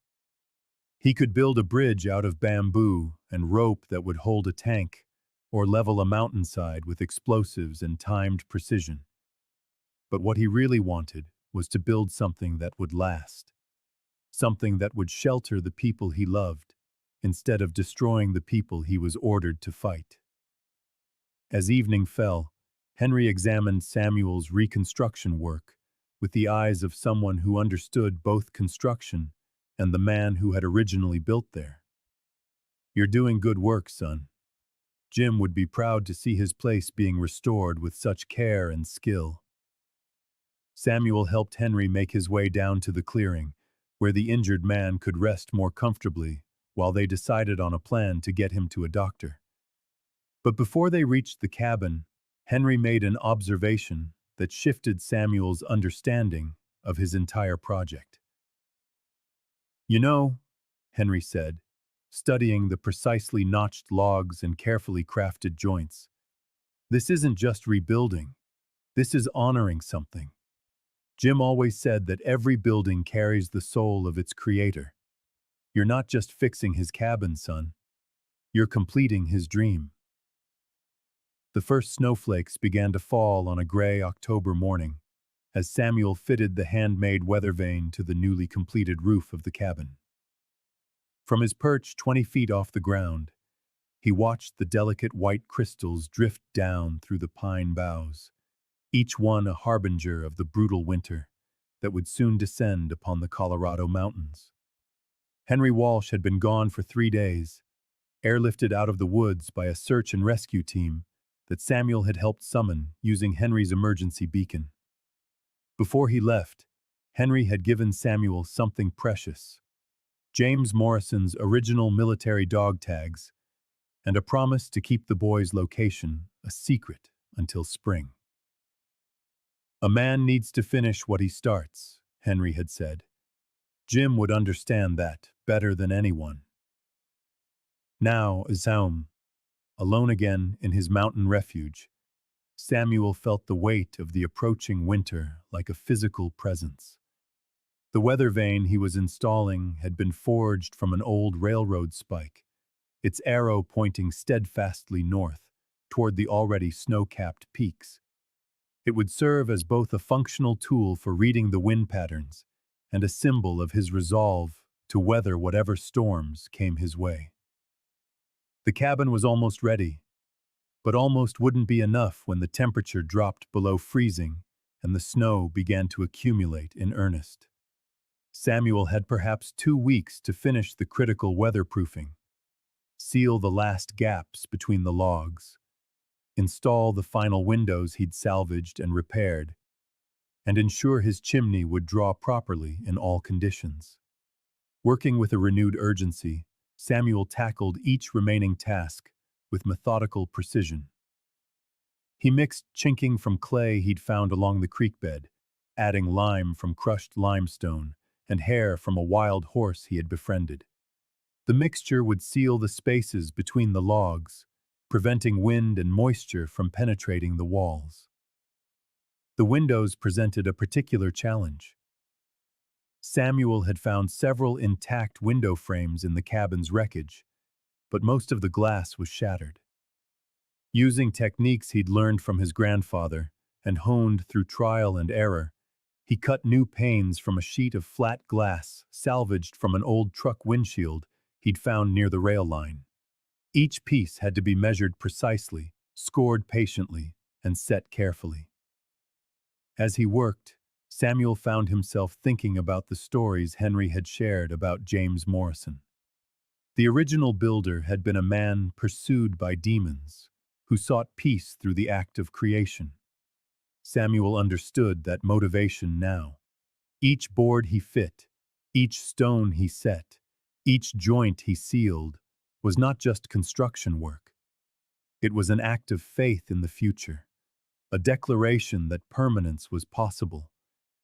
He could build a bridge out of bamboo and rope that would hold a tank, or level a mountainside with explosives and timed precision. But what he really wanted was to build something that would last, something that would shelter the people he loved, instead of destroying the people he was ordered to fight. As evening fell, Henry examined Samuel's reconstruction work with the eyes of someone who understood both construction and the man who had originally built there. "You're doing good work, son." Jim would be proud to see his place being restored with such care and skill. Samuel helped Henry make his way down to the clearing, where the injured man could rest more comfortably while they decided on a plan to get him to a doctor. But before they reached the cabin, Henry made an observation that shifted Samuel's understanding of his entire project. "You know," Henry said, studying the precisely notched logs and carefully crafted joints, "this isn't just rebuilding, this is honoring something. Jim always said that every building carries the soul of its creator. You're not just fixing his cabin, son. You're completing his dream." The first snowflakes began to fall on a gray October morning as Samuel fitted the handmade weather vane to the newly completed roof of the cabin. From his perch 20 feet off the ground, he watched the delicate white crystals drift down through the pine boughs, each one a harbinger of the brutal winter that would soon descend upon the Colorado mountains. Henry Walsh had been gone for 3 days, airlifted out of the woods by a search and rescue team that Samuel had helped summon using Henry's emergency beacon. Before he left, Henry had given Samuel something precious: James Morrison's original military dog tags, and a promise to keep the boy's location a secret until spring. "A man needs to finish what he starts," Henry had said. Jim would understand that better than anyone. Now, as home, alone again in his mountain refuge, Samuel felt the weight of the approaching winter like a physical presence. The weather vane he was installing had been forged from an old railroad spike, its arrow pointing steadfastly north, toward the already snow-capped peaks. It would serve as both a functional tool for reading the wind patterns and a symbol of his resolve to weather whatever storms came his way. The cabin was almost ready, but almost wouldn't be enough when the temperature dropped below freezing and the snow began to accumulate in earnest. Samuel had perhaps 2 weeks to finish the critical weatherproofing, seal the last gaps between the logs, install the final windows he'd salvaged and repaired, and ensure his chimney would draw properly in all conditions. Working with a renewed urgency, Samuel tackled each remaining task with methodical precision. He mixed chinking from clay he'd found along the creek bed, adding lime from crushed limestone, and hair from a wild horse he had befriended. The mixture would seal the spaces between the logs, preventing wind and moisture from penetrating the walls. The windows presented a particular challenge. Samuel had found several intact window frames in the cabin's wreckage, but most of the glass was shattered. Using techniques he'd learned from his grandfather and honed through trial and error, he cut new panes from a sheet of flat glass salvaged from an old truck windshield he'd found near the rail line. Each piece had to be measured precisely, scored patiently, and set carefully. As he worked, Samuel found himself thinking about the stories Henry had shared about James Morrison. The original builder had been a man pursued by demons, who sought peace through the act of creation. Samuel understood that motivation now. Each board he fit, each stone he set, each joint he sealed, was not just construction work. It was an act of faith in the future, a declaration that permanence was possible,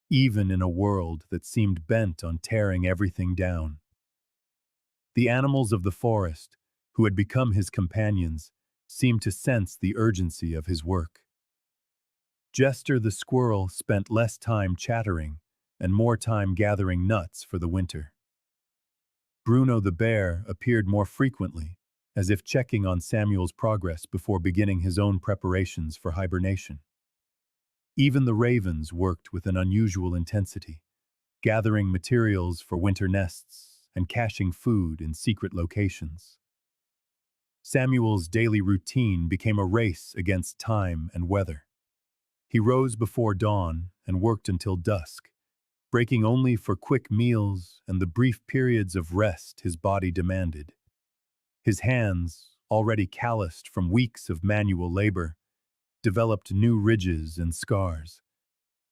even in a world that seemed bent on tearing everything down. The animals of the forest, who had become his companions, seemed to sense the urgency of his work. Jester the squirrel spent less time chattering and more time gathering nuts for the winter. Bruno the bear appeared more frequently, as if checking on Samuel's progress before beginning his own preparations for hibernation. Even the ravens worked with an unusual intensity, gathering materials for winter nests and caching food in secret locations. Samuel's daily routine became a race against time and weather. He rose before dawn and worked until dusk, breaking only for quick meals and the brief periods of rest his body demanded. His hands, already calloused from weeks of manual labor, developed new ridges and scars.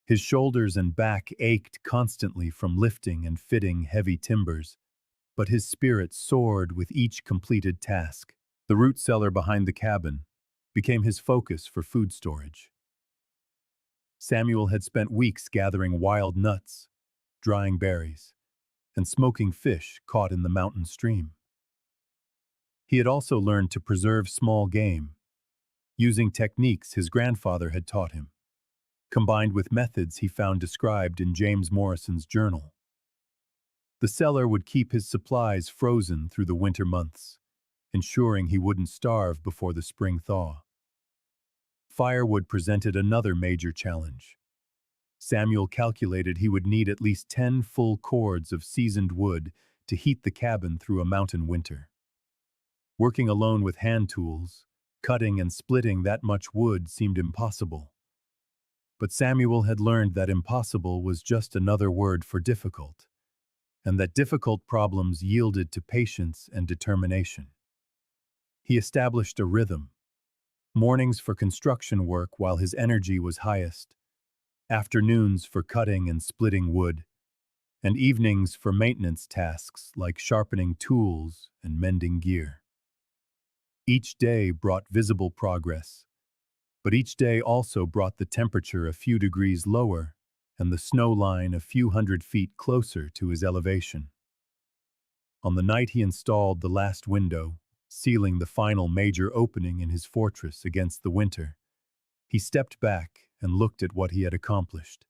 His shoulders and back ached constantly from lifting and fitting heavy timbers, but his spirit soared with each completed task. The root cellar behind the cabin became his focus for food storage. Samuel had spent weeks gathering wild nuts, drying berries, and smoking fish caught in the mountain stream. He had also learned to preserve small game, using techniques his grandfather had taught him, combined with methods he found described in James Morrison's journal. The cellar would keep his supplies frozen through the winter months, ensuring he wouldn't starve before the spring thaw. Firewood presented another major challenge. Samuel calculated he would need at least 10 full cords of seasoned wood to heat the cabin through a mountain winter. Working alone with hand tools, cutting and splitting that much wood seemed impossible. But Samuel had learned that impossible was just another word for difficult, and that difficult problems yielded to patience and determination. He established a rhythm: mornings for construction work while his energy was highest, afternoons for cutting and splitting wood, and evenings for maintenance tasks like sharpening tools and mending gear. Each day brought visible progress, but each day also brought the temperature a few degrees lower and the snow line a few hundred feet closer to his elevation. On the night he installed the last window, sealing the final major opening in his fortress against the winter, he stepped back and looked at what he had accomplished.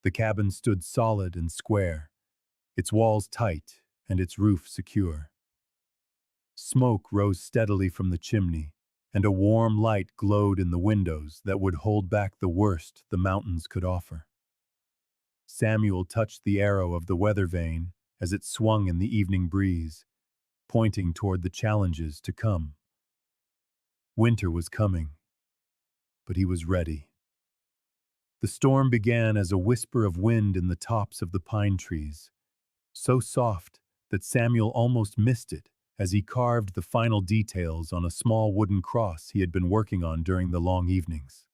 The cabin stood solid and square, its walls tight and its roof secure. Smoke rose steadily from the chimney, and a warm light glowed in the windows that would hold back the worst the mountains could offer. Samuel touched the arrow of the weather vane as it swung in the evening breeze, pointing toward the challenges to come. Winter was coming, but he was ready. The storm began as a whisper of wind in the tops of the pine trees, so soft that Samuel almost missed it as he carved the final details on a small wooden cross he had been working on during the long evenings.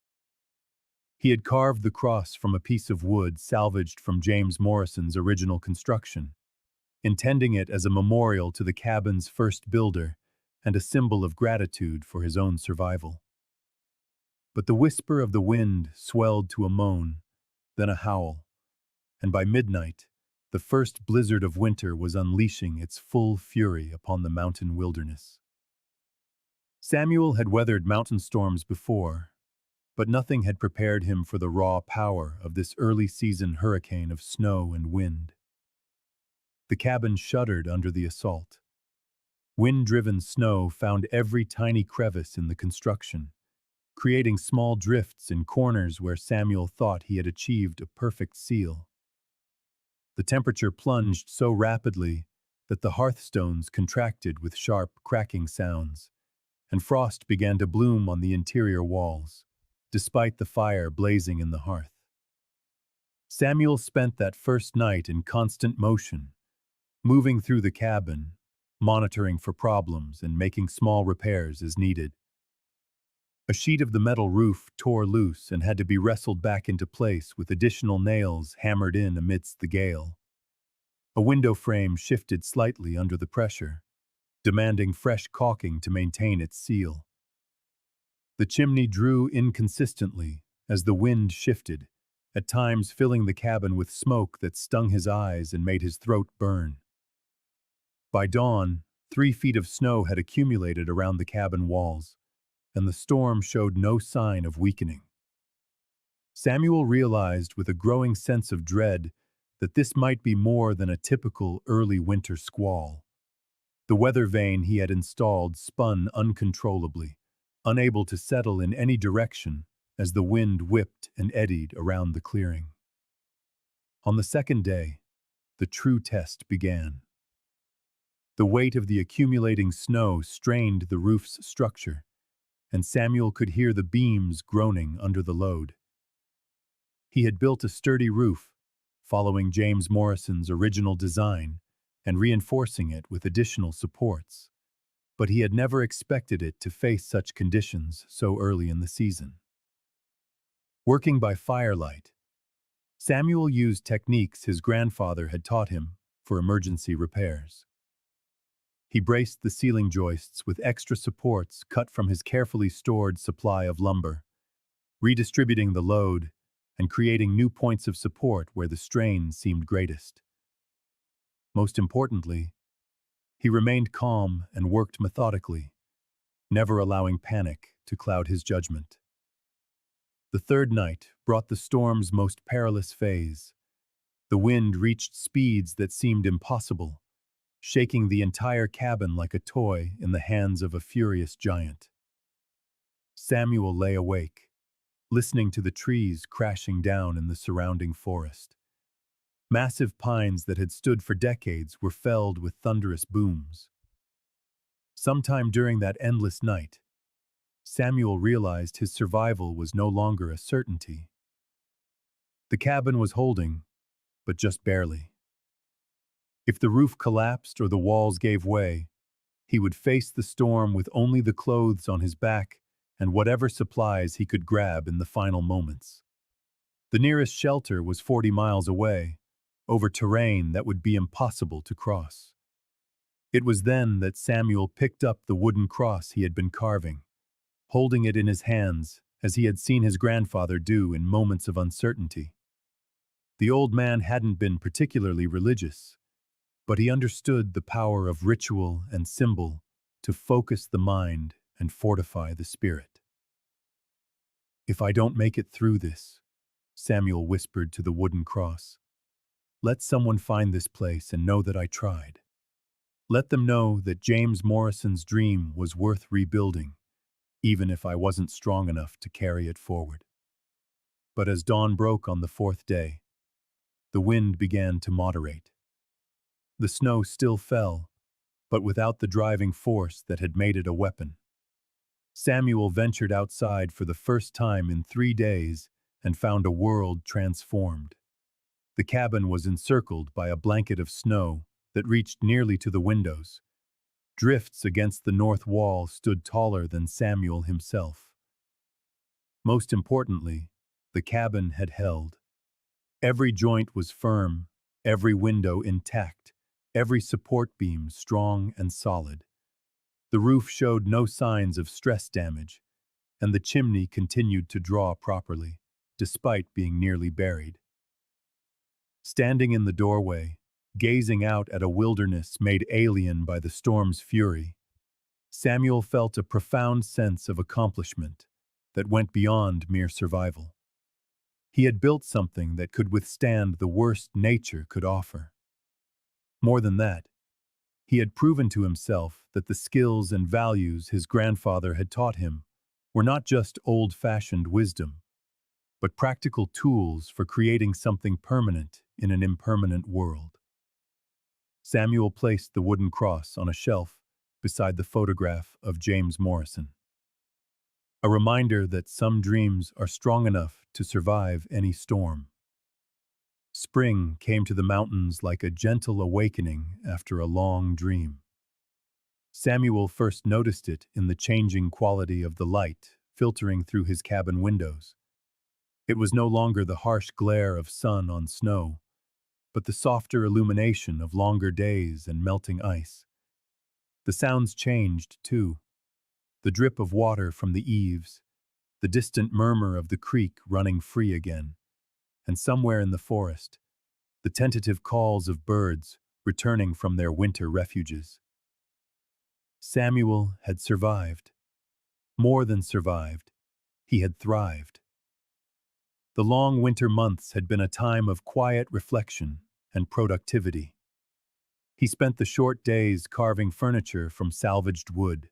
He had carved the cross from a piece of wood salvaged from James Morrison's original construction, intending it as a memorial to the cabin's first builder and a symbol of gratitude for his own survival. But the whisper of the wind swelled to a moan, then a howl, and by midnight, the first blizzard of winter was unleashing its full fury upon the mountain wilderness. Samuel had weathered mountain storms before, but nothing had prepared him for the raw power of this early-season hurricane of snow and wind. The cabin shuddered under the assault. Wind-driven snow found every tiny crevice in the construction, creating small drifts in corners where Samuel thought he had achieved a perfect seal. The temperature plunged so rapidly that the hearthstones contracted with sharp, cracking sounds, and frost began to bloom on the interior walls, despite the fire blazing in the hearth. Samuel spent that first night in constant motion, moving through the cabin, monitoring for problems and making small repairs as needed. A sheet of the metal roof tore loose and had to be wrestled back into place with additional nails hammered in amidst the gale. A window frame shifted slightly under the pressure, demanding fresh caulking to maintain its seal. The chimney drew inconsistently as the wind shifted, at times filling the cabin with smoke that stung his eyes and made his throat burn. By dawn, 3 feet of snow had accumulated around the cabin walls, and the storm showed no sign of weakening. Samuel realized with a growing sense of dread that this might be more than a typical early winter squall. The weather vane he had installed spun uncontrollably, unable to settle in any direction as the wind whipped and eddied around the clearing. On the second day, the true test began. The weight of the accumulating snow strained the roof's structure, and Samuel could hear the beams groaning under the load. He had built a sturdy roof, following James Morrison's original design and reinforcing it with additional supports, but he had never expected it to face such conditions so early in the season. Working by firelight, Samuel used techniques his grandfather had taught him for emergency repairs. He braced the ceiling joists with extra supports cut from his carefully stored supply of lumber, redistributing the load and creating new points of support where the strain seemed greatest. Most importantly, he remained calm and worked methodically, never allowing panic to cloud his judgment. The third night brought the storm's most perilous phase. The wind reached speeds that seemed impossible, shaking the entire cabin like a toy in the hands of a furious giant. Samuel lay awake, listening to the trees crashing down in the surrounding forest. Massive pines that had stood for decades were felled with thunderous booms. Sometime during that endless night, Samuel realized his survival was no longer a certainty. The cabin was holding, but just barely. If the roof collapsed or the walls gave way, he would face the storm with only the clothes on his back and whatever supplies he could grab in the final moments. The nearest shelter was 40 miles away, over terrain that would be impossible to cross. It was then that Samuel picked up the wooden cross he had been carving, holding it in his hands as he had seen his grandfather do in moments of uncertainty. The old man hadn't been particularly religious, but he understood the power of ritual and symbol to focus the mind and fortify the spirit. "If I don't make it through this," Samuel whispered to the wooden cross, "let someone find this place and know that I tried. Let them know that James Morrison's dream was worth rebuilding, even if I wasn't strong enough to carry it forward." But as dawn broke on the fourth day, the wind began to moderate. The snow still fell, but without the driving force that had made it a weapon. Samuel ventured outside for the first time in 3 days and found a world transformed. The cabin was encircled by a blanket of snow that reached nearly to the windows. Drifts against the north wall stood taller than Samuel himself. Most importantly, the cabin had held. Every joint was firm, every window intact, every support beam strong and solid. The roof showed no signs of stress damage, and the chimney continued to draw properly, despite being nearly buried. Standing in the doorway, gazing out at a wilderness made alien by the storm's fury, Samuel felt a profound sense of accomplishment that went beyond mere survival. He had built something that could withstand the worst nature could offer. More than that, he had proven to himself that the skills and values his grandfather had taught him were not just old-fashioned wisdom, but practical tools for creating something permanent in an impermanent world. Samuel placed the wooden cross on a shelf beside the photograph of James Morrison. A reminder that some dreams are strong enough to survive any storm. Spring came to the mountains like a gentle awakening after a long dream. Samuel first noticed it in the changing quality of the light filtering through his cabin windows. It was no longer the harsh glare of sun on snow, but the softer illumination of longer days and melting ice. The sounds changed, too. The drip of water from the eaves, the distant murmur of the creek running free again, and somewhere in the forest, the tentative calls of birds returning from their winter refuges. Samuel had survived. More than survived, he had thrived. The long winter months had been a time of quiet reflection and productivity. He spent the short days carving furniture from salvaged wood,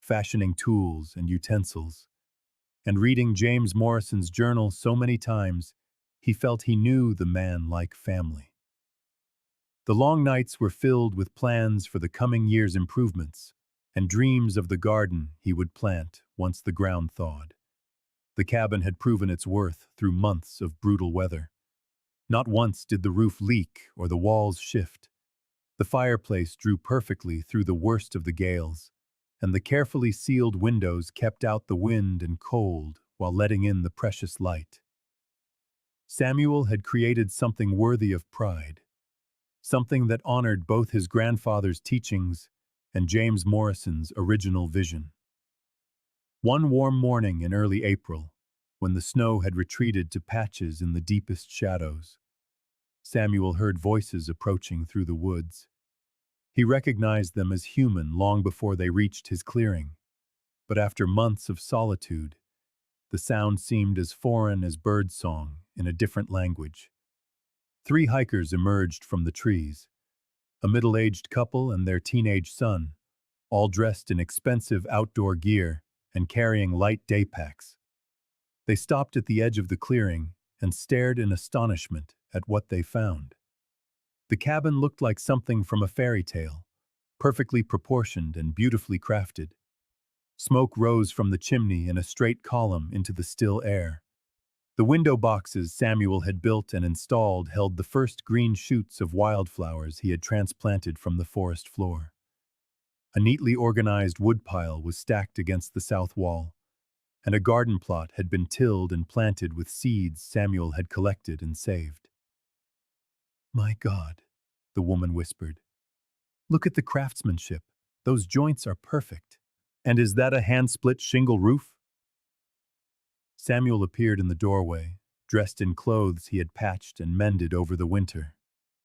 fashioning tools and utensils, and reading James Morrison's journal so many times he felt he knew the man like family. The long nights were filled with plans for the coming year's improvements and dreams of the garden he would plant once the ground thawed. The cabin had proven its worth through months of brutal weather. Not once did the roof leak or the walls shift. The fireplace drew perfectly through the worst of the gales, and the carefully sealed windows kept out the wind and cold while letting in the precious light. Samuel had created something worthy of pride, something that honored both his grandfather's teachings and James Morrison's original vision. One warm morning in early April, when the snow had retreated to patches in the deepest shadows, Samuel heard voices approaching through the woods. He recognized them as human long before they reached his clearing, but after months of solitude, the sound seemed as foreign as birdsong in a different language. 3 hikers emerged from the trees, a middle-aged couple and their teenage son, all dressed in expensive outdoor gear and carrying light day packs. They stopped at the edge of the clearing and stared in astonishment at what they found. The cabin looked like something from a fairy tale, perfectly proportioned and beautifully crafted. Smoke rose from the chimney in a straight column into the still air. The window boxes Samuel had built and installed held the first green shoots of wildflowers he had transplanted from the forest floor. A neatly organized woodpile was stacked against the south wall, and a garden plot had been tilled and planted with seeds Samuel had collected and saved. "My God," the woman whispered. "Look at the craftsmanship. Those joints are perfect. And is that a hand-split shingle roof?" Samuel appeared in the doorway, dressed in clothes he had patched and mended over the winter,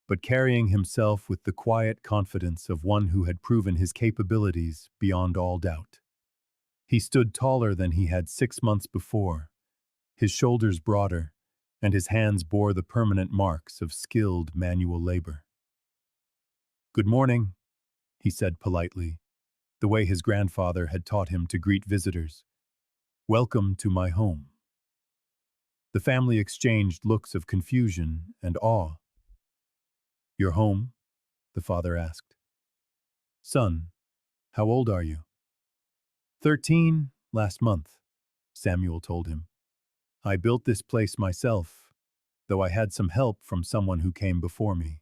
but carrying himself with the quiet confidence of one who had proven his capabilities beyond all doubt. He stood taller than he had 6 months before, his shoulders broader, and his hands bore the permanent marks of skilled manual labor. "Good morning," he said politely, the way his grandfather had taught him to greet visitors. "Welcome to my home." The family exchanged looks of confusion and awe. "Your home?" the father asked. "Son, how old are you?" 13, last month, Samuel told him. "I built this place myself, though I had some help from someone who came before me."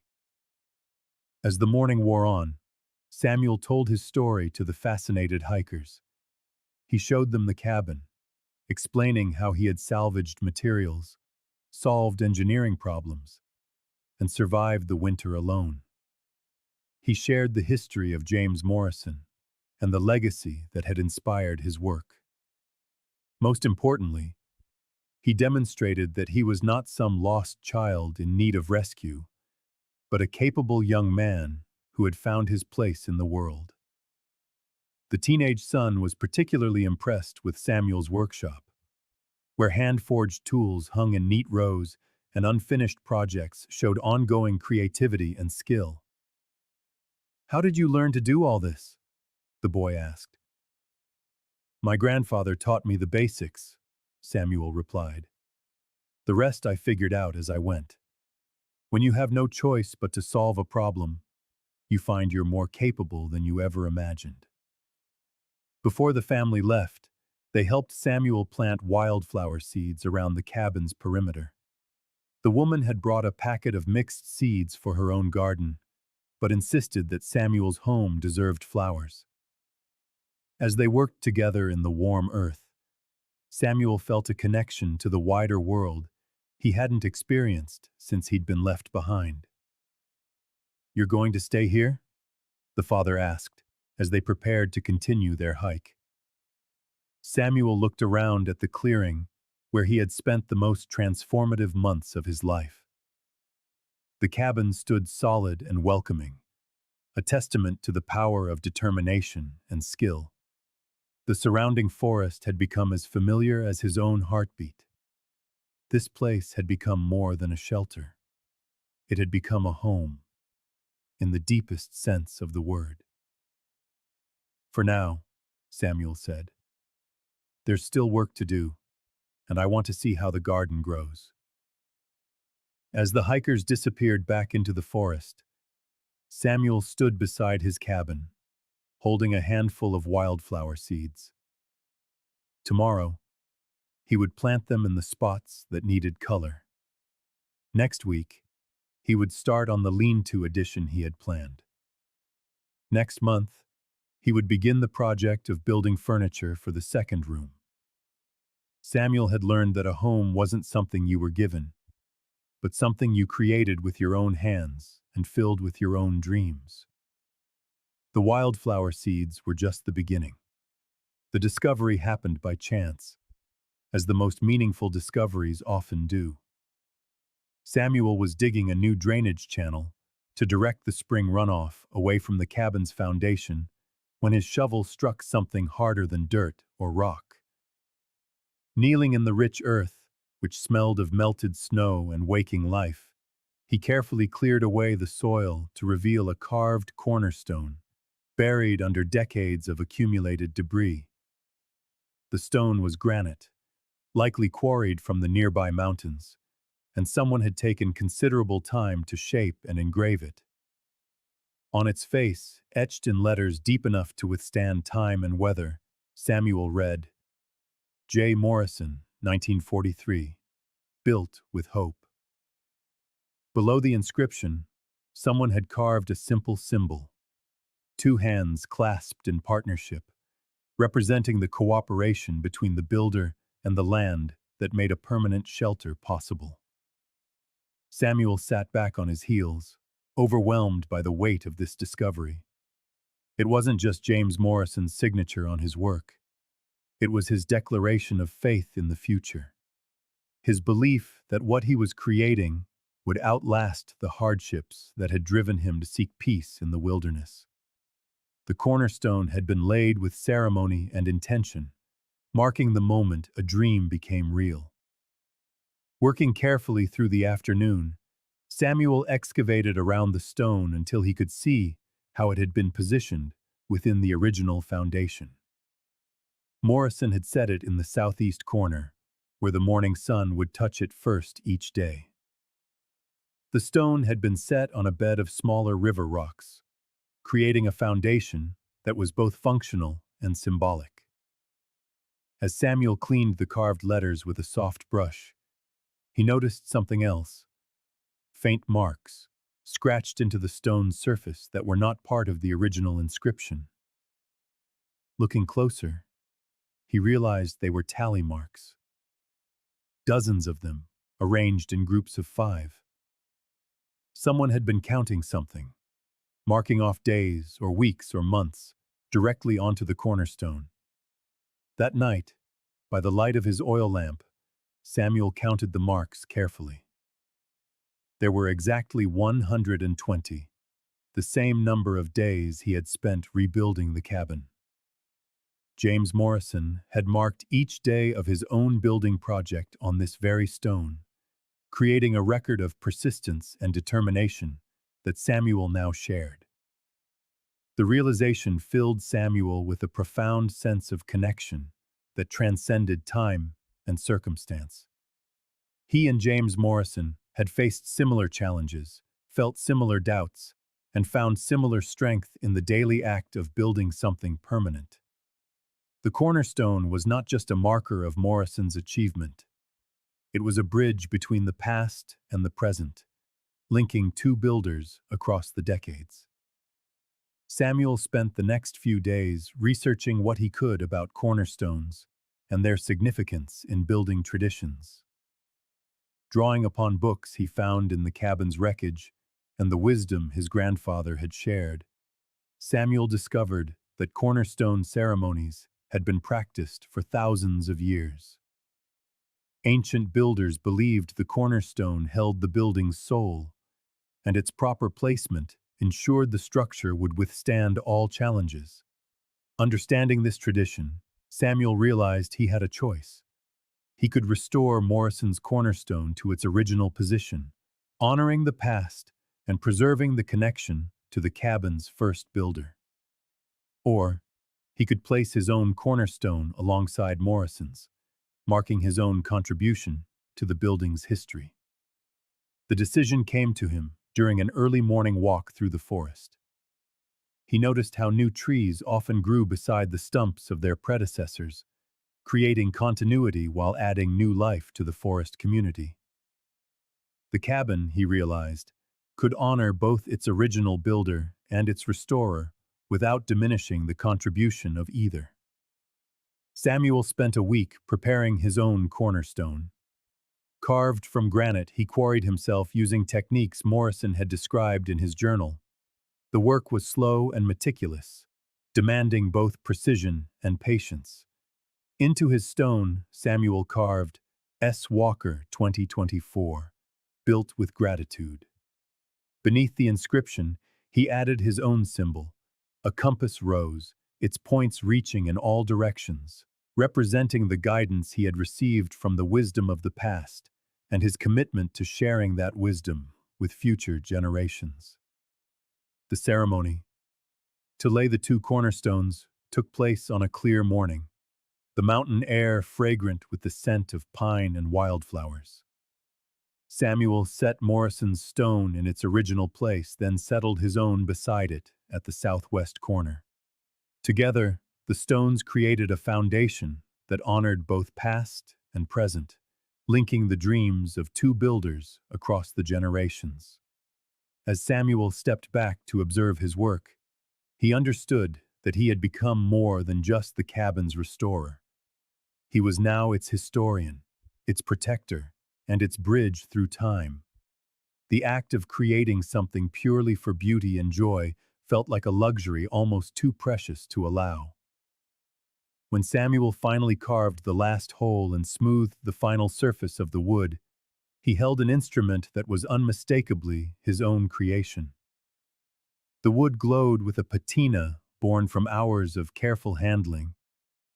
As the morning wore on, Samuel told his story to the fascinated hikers. He showed them the cabin, explaining how he had salvaged materials, solved engineering problems, and survived the winter alone. He shared the history of James Morrison and the legacy that had inspired his work. Most importantly, he demonstrated that he was not some lost child in need of rescue, but a capable young man who had found his place in the world. The teenage son was particularly impressed with Samuel's workshop, where hand-forged tools hung in neat rows and unfinished projects showed ongoing creativity and skill. "How did you learn to do all this?" the boy asked. "My grandfather taught me the basics," Samuel replied. "The rest I figured out as I went. When you have no choice but to solve a problem, you find you're more capable than you ever imagined." Before the family left, they helped Samuel plant wildflower seeds around the cabin's perimeter. The woman had brought a packet of mixed seeds for her own garden, but insisted that Samuel's home deserved flowers. As they worked together in the warm earth, Samuel felt a connection to the wider world he hadn't experienced since he'd been left behind. "You're going to stay here?" the father asked, as they prepared to continue their hike. Samuel looked around at the clearing where he had spent the most transformative months of his life. The cabin stood solid and welcoming, a testament to the power of determination and skill. The surrounding forest had become as familiar as his own heartbeat. This place had become more than a shelter. It had become a home, in the deepest sense of the word. "For now," Samuel said, "there's still work to do, and I want to see how the garden grows." As the hikers disappeared back into the forest, Samuel stood beside his cabin, holding a handful of wildflower seeds. Tomorrow, he would plant them in the spots that needed color. Next week, he would start on the lean-to addition he had planned. Next month, he would begin the project of building furniture for the second room. Samuel had learned that a home wasn't something you were given, but something you created with your own hands and filled with your own dreams. The wildflower seeds were just the beginning. The discovery happened by chance, as the most meaningful discoveries often do. Samuel was digging a new drainage channel to direct the spring runoff away from the cabin's foundation when his shovel struck something harder than dirt or rock. Kneeling in the rich earth, which smelled of melted snow and waking life, he carefully cleared away the soil to reveal a carved cornerstone, buried under decades of accumulated debris. The stone was granite, likely quarried from the nearby mountains, and someone had taken considerable time to shape and engrave it. On its face, etched in letters deep enough to withstand time and weather, Samuel read, "J. Morrison, 1943, built with hope." Below the inscription, someone had carved a simple symbol, two hands clasped in partnership, representing the cooperation between the builder and the land that made a permanent shelter possible. Samuel sat back on his heels, overwhelmed by the weight of this discovery. It wasn't just James Morrison's signature on his work. It was his declaration of faith in the future. His belief that what he was creating would outlast the hardships that had driven him to seek peace in the wilderness. The cornerstone had been laid with ceremony and intention, marking the moment a dream became real. Working carefully through the afternoon, Samuel excavated around the stone until he could see how it had been positioned within the original foundation. Morrison had set it in the southeast corner, where the morning sun would touch it first each day. The stone had been set on a bed of smaller river rocks, creating a foundation that was both functional and symbolic. As Samuel cleaned the carved letters with a soft brush, he noticed something else: faint marks, scratched into the stone's surface that were not part of the original inscription. Looking closer, he realized they were tally marks. Dozens of them, arranged in groups of 5. Someone had been counting something, marking off days or weeks or months directly onto the cornerstone. That night, by the light of his oil lamp, Samuel counted the marks carefully. There were exactly 120, the same number of days he had spent rebuilding the cabin. James Morrison had marked each day of his own building project on this very stone, creating a record of persistence and determination that Samuel now shared. The realization filled Samuel with a profound sense of connection that transcended time and circumstance. He and James Morrison had faced similar challenges, felt similar doubts, and found similar strength in the daily act of building something permanent. The cornerstone was not just a marker of Morrison's achievement. It was a bridge between the past and the present, linking two builders across the decades. Samuel spent the next few days researching what he could about cornerstones and their significance in building traditions. Drawing upon books he found in the cabin's wreckage and the wisdom his grandfather had shared, Samuel discovered that cornerstone ceremonies had been practiced for thousands of years. Ancient builders believed the cornerstone held the building's soul, and its proper placement ensured the structure would withstand all challenges. Understanding this tradition, Samuel realized he had a choice. He could restore Morrison's cornerstone to its original position, honoring the past and preserving the connection to the cabin's first builder. Or, he could place his own cornerstone alongside Morrison's, marking his own contribution to the building's history. The decision came to him during an early morning walk through the forest. He noticed how new trees often grew beside the stumps of their predecessors, creating continuity while adding new life to the forest community. The cabin, he realized, could honor both its original builder and its restorer without diminishing the contribution of either. Samuel spent a week preparing his own cornerstone. Carved from granite, he quarried himself using techniques Morrison had described in his journal. The work was slow and meticulous, demanding both precision and patience. Into his stone, Samuel carved S. Walker 2024, built with gratitude. Beneath the inscription, he added his own symbol, a compass rose, its points reaching in all directions, representing the guidance he had received from the wisdom of the past and his commitment to sharing that wisdom with future generations. The ceremony, to lay the two cornerstones, took place on a clear morning, the mountain air fragrant with the scent of pine and wildflowers. Samuel set Morrison's stone in its original place, then settled his own beside it at the southwest corner. Together, the stones created a foundation that honored both past and present, linking the dreams of two builders across the generations. As Samuel stepped back to observe his work, he understood that he had become more than just the cabin's restorer. He was now its historian, its protector, and its bridge through time. The act of creating something purely for beauty and joy felt like a luxury almost too precious to allow. When Samuel finally carved the last hole and smoothed the final surface of the wood, he held an instrument that was unmistakably his own creation. The wood glowed with a patina born from hours of careful handling,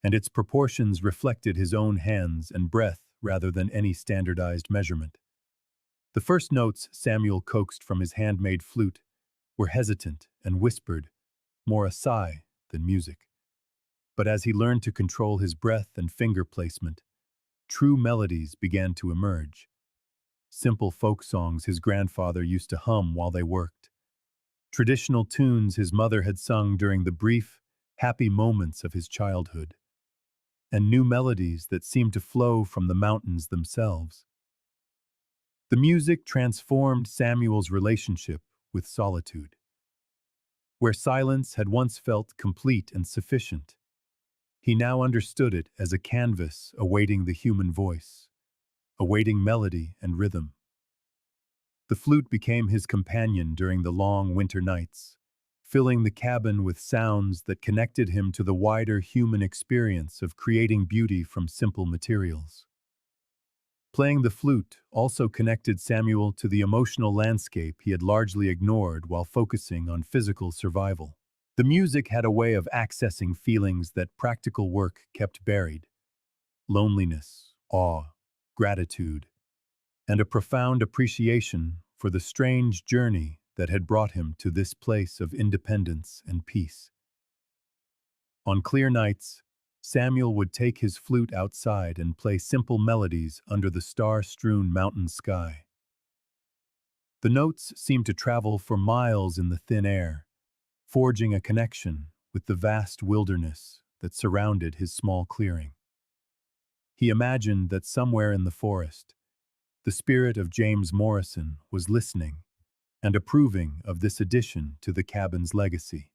and its proportions reflected his own hands and breath rather than any standardized measurement. The first notes Samuel coaxed from his handmade flute were hesitant and whispered, more a sigh than music. But as he learned to control his breath and finger placement, true melodies began to emerge. Simple folk songs his grandfather used to hum while they worked. Traditional tunes his mother had sung during the brief, happy moments of his childhood. And new melodies that seemed to flow from the mountains themselves. The music transformed Samuel's relationship with solitude. Where silence had once felt complete and sufficient, he now understood it as a canvas awaiting the human voice, awaiting melody and rhythm. The flute became his companion during the long winter nights, filling the cabin with sounds that connected him to the wider human experience of creating beauty from simple materials. Playing the flute also connected Samuel to the emotional landscape he had largely ignored while focusing on physical survival. The music had a way of accessing feelings that practical work kept buried: loneliness, awe, gratitude, and a profound appreciation for the strange journey that had brought him to this place of independence and peace. On clear nights, Samuel would take his flute outside and play simple melodies under the star-strewn mountain sky. The notes seemed to travel for miles in the thin air, forging a connection with the vast wilderness that surrounded his small clearing. He imagined that somewhere in the forest, the spirit of James Morrison was listening and approving of this addition to the cabin's legacy.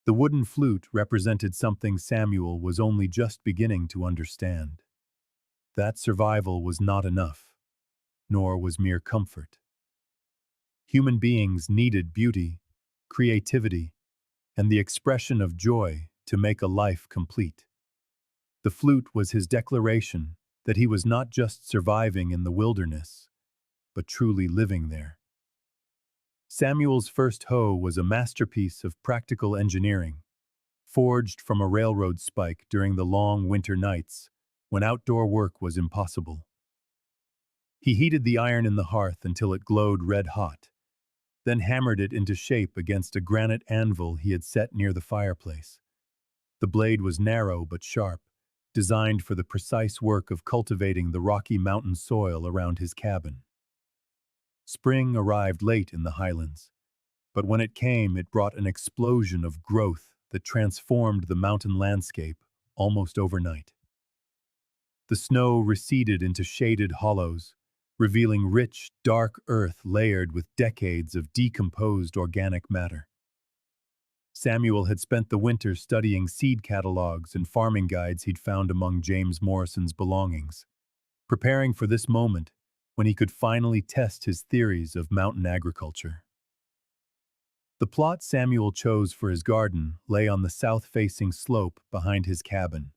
The wooden flute represented something Samuel was only just beginning to understand. That survival was not enough, nor was mere comfort. Human beings needed beauty, creativity, and the expression of joy to make a life complete. The flute was his declaration that he was not just surviving in the wilderness, but truly living there. Samuel's first hoe was a masterpiece of practical engineering, forged from a railroad spike during the long winter nights when outdoor work was impossible. He heated the iron in the hearth until it glowed red hot, then hammered it into shape against a granite anvil he had set near the fireplace. The blade was narrow but sharp, designed for the precise work of cultivating the rocky mountain soil around his cabin. Spring arrived late in the highlands, but when it came, it brought an explosion of growth that transformed the mountain landscape almost overnight. The snow receded into shaded hollows, revealing rich, dark earth layered with decades of decomposed organic matter. Samuel had spent the winter studying seed catalogs and farming guides he'd found among James Morrison's belongings, preparing for this moment when he could finally test his theories of mountain agriculture. The plot Samuel chose for his garden lay on the south-facing slope behind his cabin,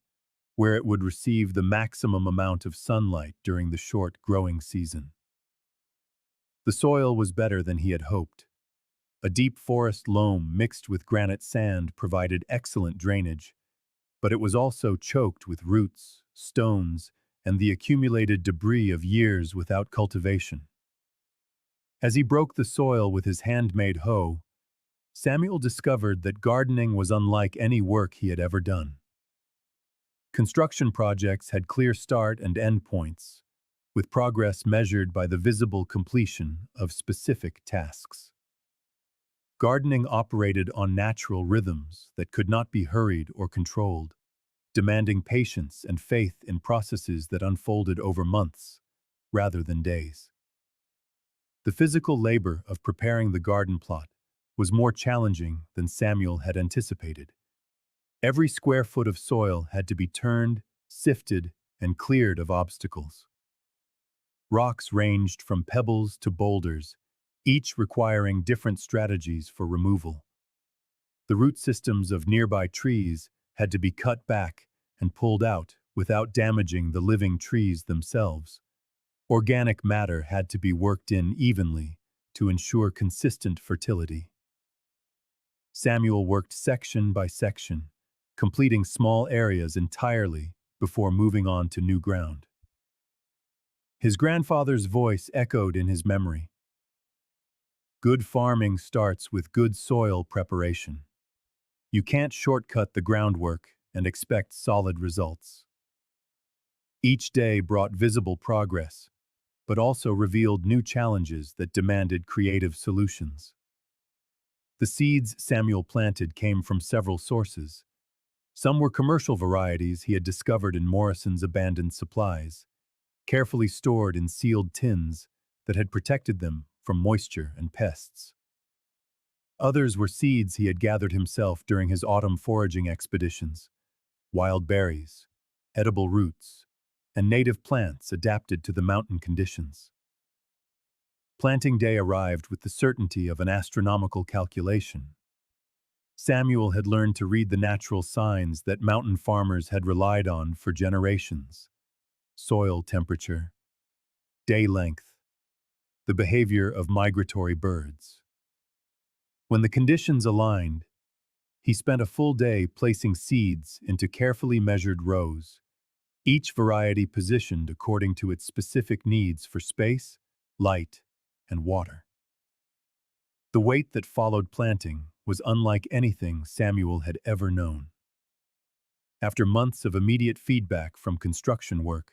where it would receive the maximum amount of sunlight during the short growing season. The soil was better than he had hoped. A deep forest loam mixed with granite sand provided excellent drainage, but it was also choked with roots, stones, and the accumulated debris of years without cultivation. As he broke the soil with his handmade hoe, Samuel discovered that gardening was unlike any work he had ever done. Construction projects had clear start and end points, with progress measured by the visible completion of specific tasks. Gardening operated on natural rhythms that could not be hurried or controlled, demanding patience and faith in processes that unfolded over months, rather than days. The physical labor of preparing the garden plot was more challenging than Samuel had anticipated. Every square foot of soil had to be turned, sifted, and cleared of obstacles. Rocks ranged from pebbles to boulders, each requiring different strategies for removal. The root systems of nearby trees had to be cut back and pulled out without damaging the living trees themselves. Organic matter had to be worked in evenly to ensure consistent fertility. Samuel worked section by section, completing small areas entirely before moving on to new ground. His grandfather's voice echoed in his memory. Good farming starts with good soil preparation. You can't shortcut the groundwork and expect solid results. Each day brought visible progress, but also revealed new challenges that demanded creative solutions. The seeds Samuel planted came from several sources. Some were commercial varieties he had discovered in Morrison's abandoned supplies, carefully stored in sealed tins that had protected them from moisture and pests. Others were seeds he had gathered himself during his autumn foraging expeditions, wild berries, edible roots, and native plants adapted to the mountain conditions. Planting day arrived with the certainty of an astronomical calculation. Samuel had learned to read the natural signs that mountain farmers had relied on for generations: soil temperature, day length, the behavior of migratory birds. When the conditions aligned, he spent a full day placing seeds into carefully measured rows, each variety positioned according to its specific needs for space, light, and water. The wait that followed planting was unlike anything Samuel had ever known. After months of immediate feedback from construction work,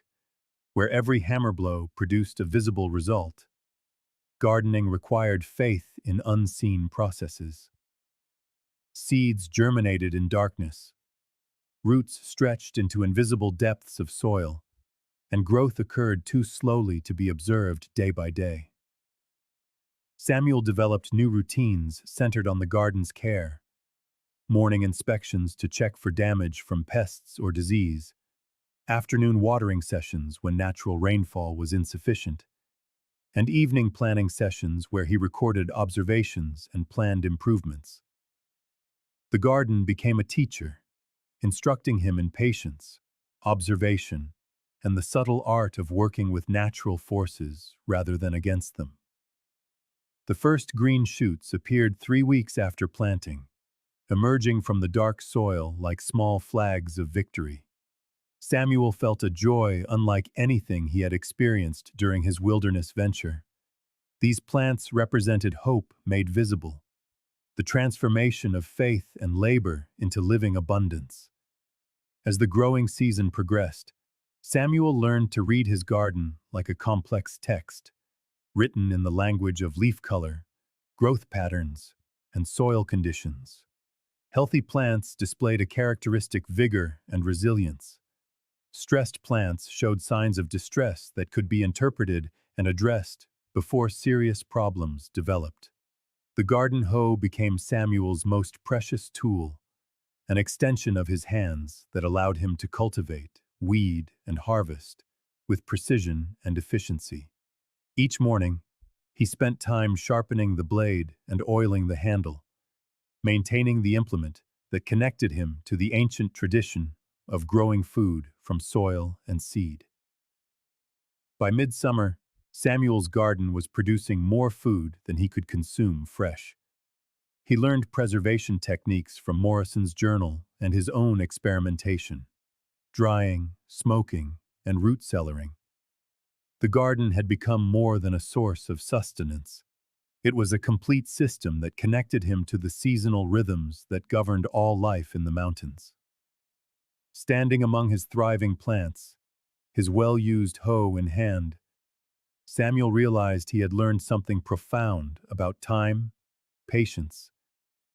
where every hammer blow produced a visible result, gardening required faith in unseen processes. Seeds germinated in darkness, roots stretched into invisible depths of soil, and growth occurred too slowly to be observed day by day. Samuel developed new routines centered on the garden's care, morning inspections to check for damage from pests or disease, afternoon watering sessions when natural rainfall was insufficient, and evening planning sessions where he recorded observations and planned improvements. The garden became a teacher, instructing him in patience, observation, and the subtle art of working with natural forces rather than against them. The first green shoots appeared 3 weeks after planting, emerging from the dark soil like small flags of victory. Samuel felt a joy unlike anything he had experienced during his wilderness venture. These plants represented hope made visible, the transformation of faith and labor into living abundance. As the growing season progressed, Samuel learned to read his garden like a complex text, written in the language of leaf color, growth patterns, and soil conditions. Healthy plants displayed a characteristic vigor and resilience. Stressed plants showed signs of distress that could be interpreted and addressed before serious problems developed. The garden hoe became Samuel's most precious tool, an extension of his hands that allowed him to cultivate, weed, and harvest with precision and efficiency. Each morning, he spent time sharpening the blade and oiling the handle, maintaining the implement that connected him to the ancient tradition of growing food from soil and seed. By midsummer, Samuel's garden was producing more food than he could consume fresh. He learned preservation techniques from Morrison's journal and his own experimentation: drying, smoking, and root cellaring. The garden had become more than a source of sustenance. It was a complete system that connected him to the seasonal rhythms that governed all life in the mountains. Standing among his thriving plants, his well-used hoe in hand, Samuel realized he had learned something profound about time, patience,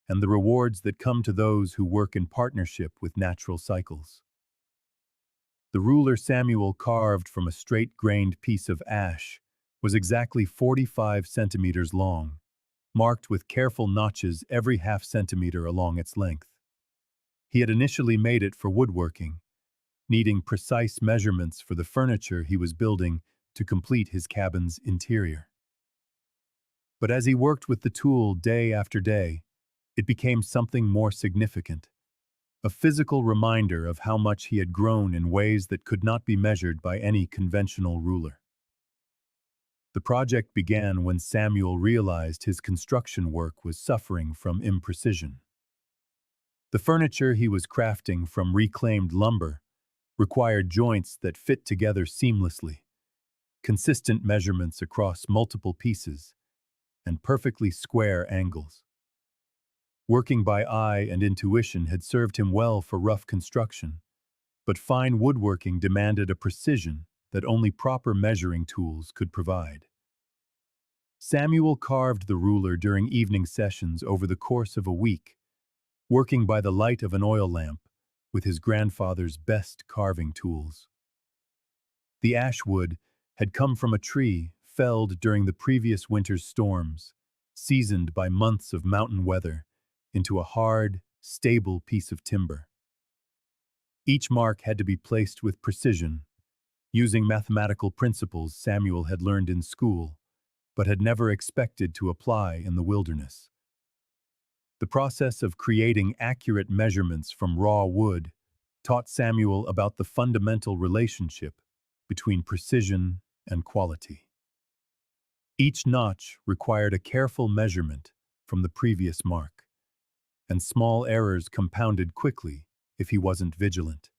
and the rewards that come to those who work in partnership with natural cycles. The ruler Samuel carved from a straight-grained piece of ash was exactly 45 centimeters long, marked with careful notches every half centimeter along its length. He had initially made it for woodworking, needing precise measurements for the furniture he was building to complete his cabin's interior. But as he worked with the tool day after day, it became something more significant, a physical reminder of how much he had grown in ways that could not be measured by any conventional ruler. The project began when Samuel realized his construction work was suffering from imprecision. The furniture he was crafting from reclaimed lumber required joints that fit together seamlessly, consistent measurements across multiple pieces, and perfectly square angles. Working by eye and intuition had served him well for rough construction, but fine woodworking demanded a precision that only proper measuring tools could provide. Samuel carved the ruler during evening sessions over the course of a week, working by the light of an oil lamp with his grandfather's best carving tools. The ash wood had come from a tree felled during the previous winter's storms, seasoned by months of mountain weather, into a hard, stable piece of timber. Each mark had to be placed with precision, using mathematical principles Samuel had learned in school, but had never expected to apply in the wilderness. The process of creating accurate measurements from raw wood taught Samuel about the fundamental relationship between precision and quality. Each notch required a careful measurement from the previous mark, and small errors compounded quickly if he wasn't vigilant.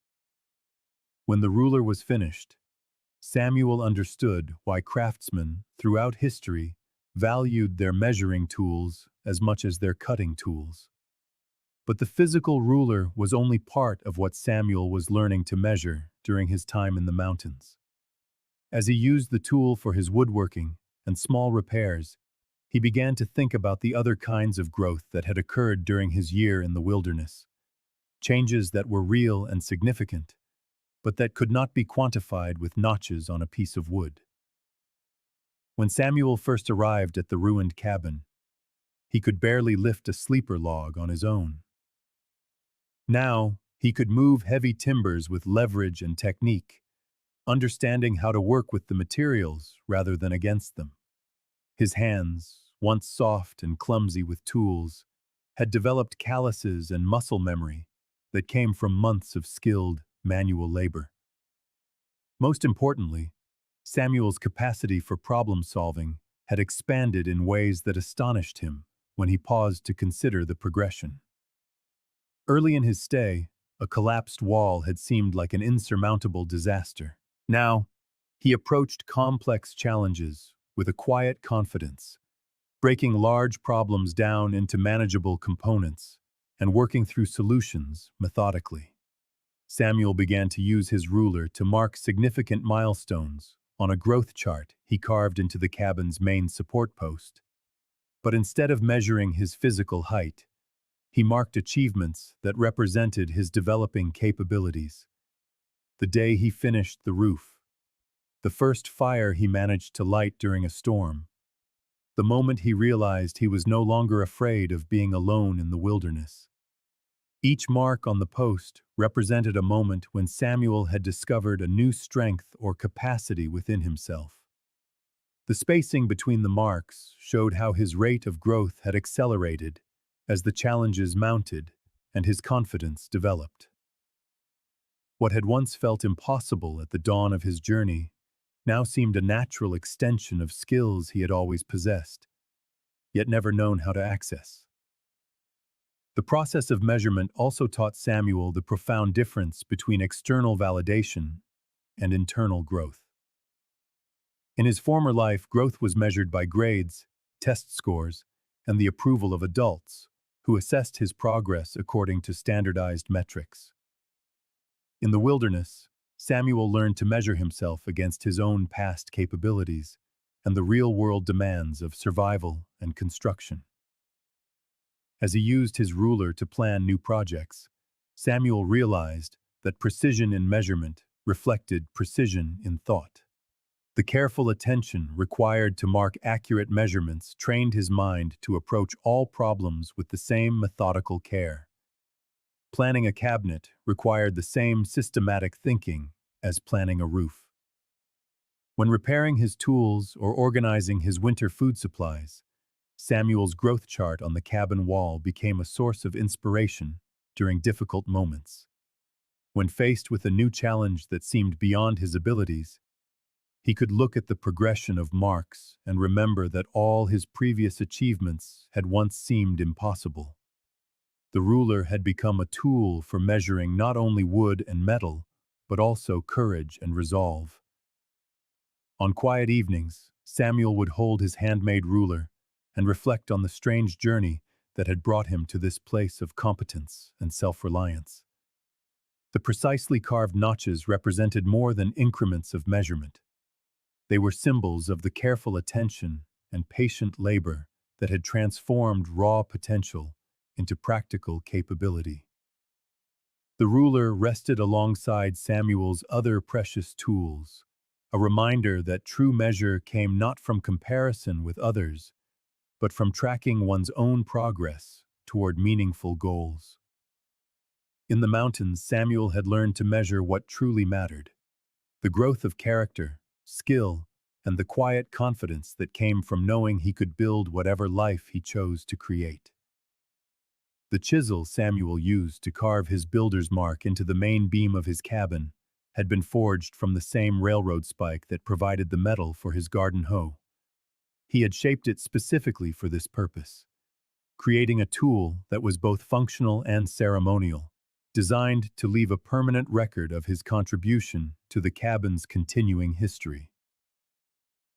When the ruler was finished, Samuel understood why craftsmen throughout history valued their measuring tools as much as their cutting tools. But the physical ruler was only part of what Samuel was learning to measure during his time in the mountains. As he used the tool for his woodworking and small repairs, he began to think about the other kinds of growth that had occurred during his year in the wilderness, changes that were real and significant, but that could not be quantified with notches on a piece of wood. When Samuel first arrived at the ruined cabin, he could barely lift a sleeper log on his own. Now, he could move heavy timbers with leverage and technique, understanding how to work with the materials rather than against them. His hands, once soft and clumsy with tools, had developed calluses and muscle memory that came from months of skilled manual labor. Most importantly, Samuel's capacity for problem-solving had expanded in ways that astonished him when he paused to consider the progression. Early in his stay, a collapsed wall had seemed like an insurmountable disaster. Now, he approached complex challenges with a quiet confidence, breaking large problems down into manageable components and working through solutions methodically. Samuel began to use his ruler to mark significant milestones on a growth chart he carved into the cabin's main support post. But instead of measuring his physical height, he marked achievements that represented his developing capabilities. The day he finished the roof, the first fire he managed to light during a storm, the moment he realized he was no longer afraid of being alone in the wilderness. Each mark on the post represented a moment when Samuel had discovered a new strength or capacity within himself. The spacing between the marks showed how his rate of growth had accelerated as the challenges mounted and his confidence developed. What had once felt impossible at the dawn of his journey now seemed a natural extension of skills he had always possessed, yet never known how to access. The process of measurement also taught Samuel the profound difference between external validation and internal growth. In his former life, growth was measured by grades, test scores, and the approval of adults, who assessed his progress according to standardized metrics. In the wilderness, Samuel learned to measure himself against his own past capabilities and the real-world demands of survival and construction. As he used his ruler to plan new projects, Samuel realized that precision in measurement reflected precision in thought. The careful attention required to mark accurate measurements trained his mind to approach all problems with the same methodical care. Planning a cabinet required the same systematic thinking as planning a roof. When repairing his tools or organizing his winter food supplies, Samuel's growth chart on the cabin wall became a source of inspiration during difficult moments. When faced with a new challenge that seemed beyond his abilities, he could look at the progression of marks and remember that all his previous achievements had once seemed impossible. The ruler had become a tool for measuring not only wood and metal, but also courage and resolve. On quiet evenings, Samuel would hold his handmade ruler and reflect on the strange journey that had brought him to this place of competence and self-reliance. The precisely carved notches represented more than increments of measurement. They were symbols of the careful attention and patient labor that had transformed raw potential into practical capability. The ruler rested alongside Samuel's other precious tools, a reminder that true measure came not from comparison with others, but from tracking one's own progress toward meaningful goals. In the mountains, Samuel had learned to measure what truly mattered: the growth of character, skill, and the quiet confidence that came from knowing he could build whatever life he chose to create. The chisel Samuel used to carve his builder's mark into the main beam of his cabin had been forged from the same railroad spike that provided the metal for his garden hoe. He had shaped it specifically for this purpose, creating a tool that was both functional and ceremonial, designed to leave a permanent record of his contribution to the cabin's continuing history.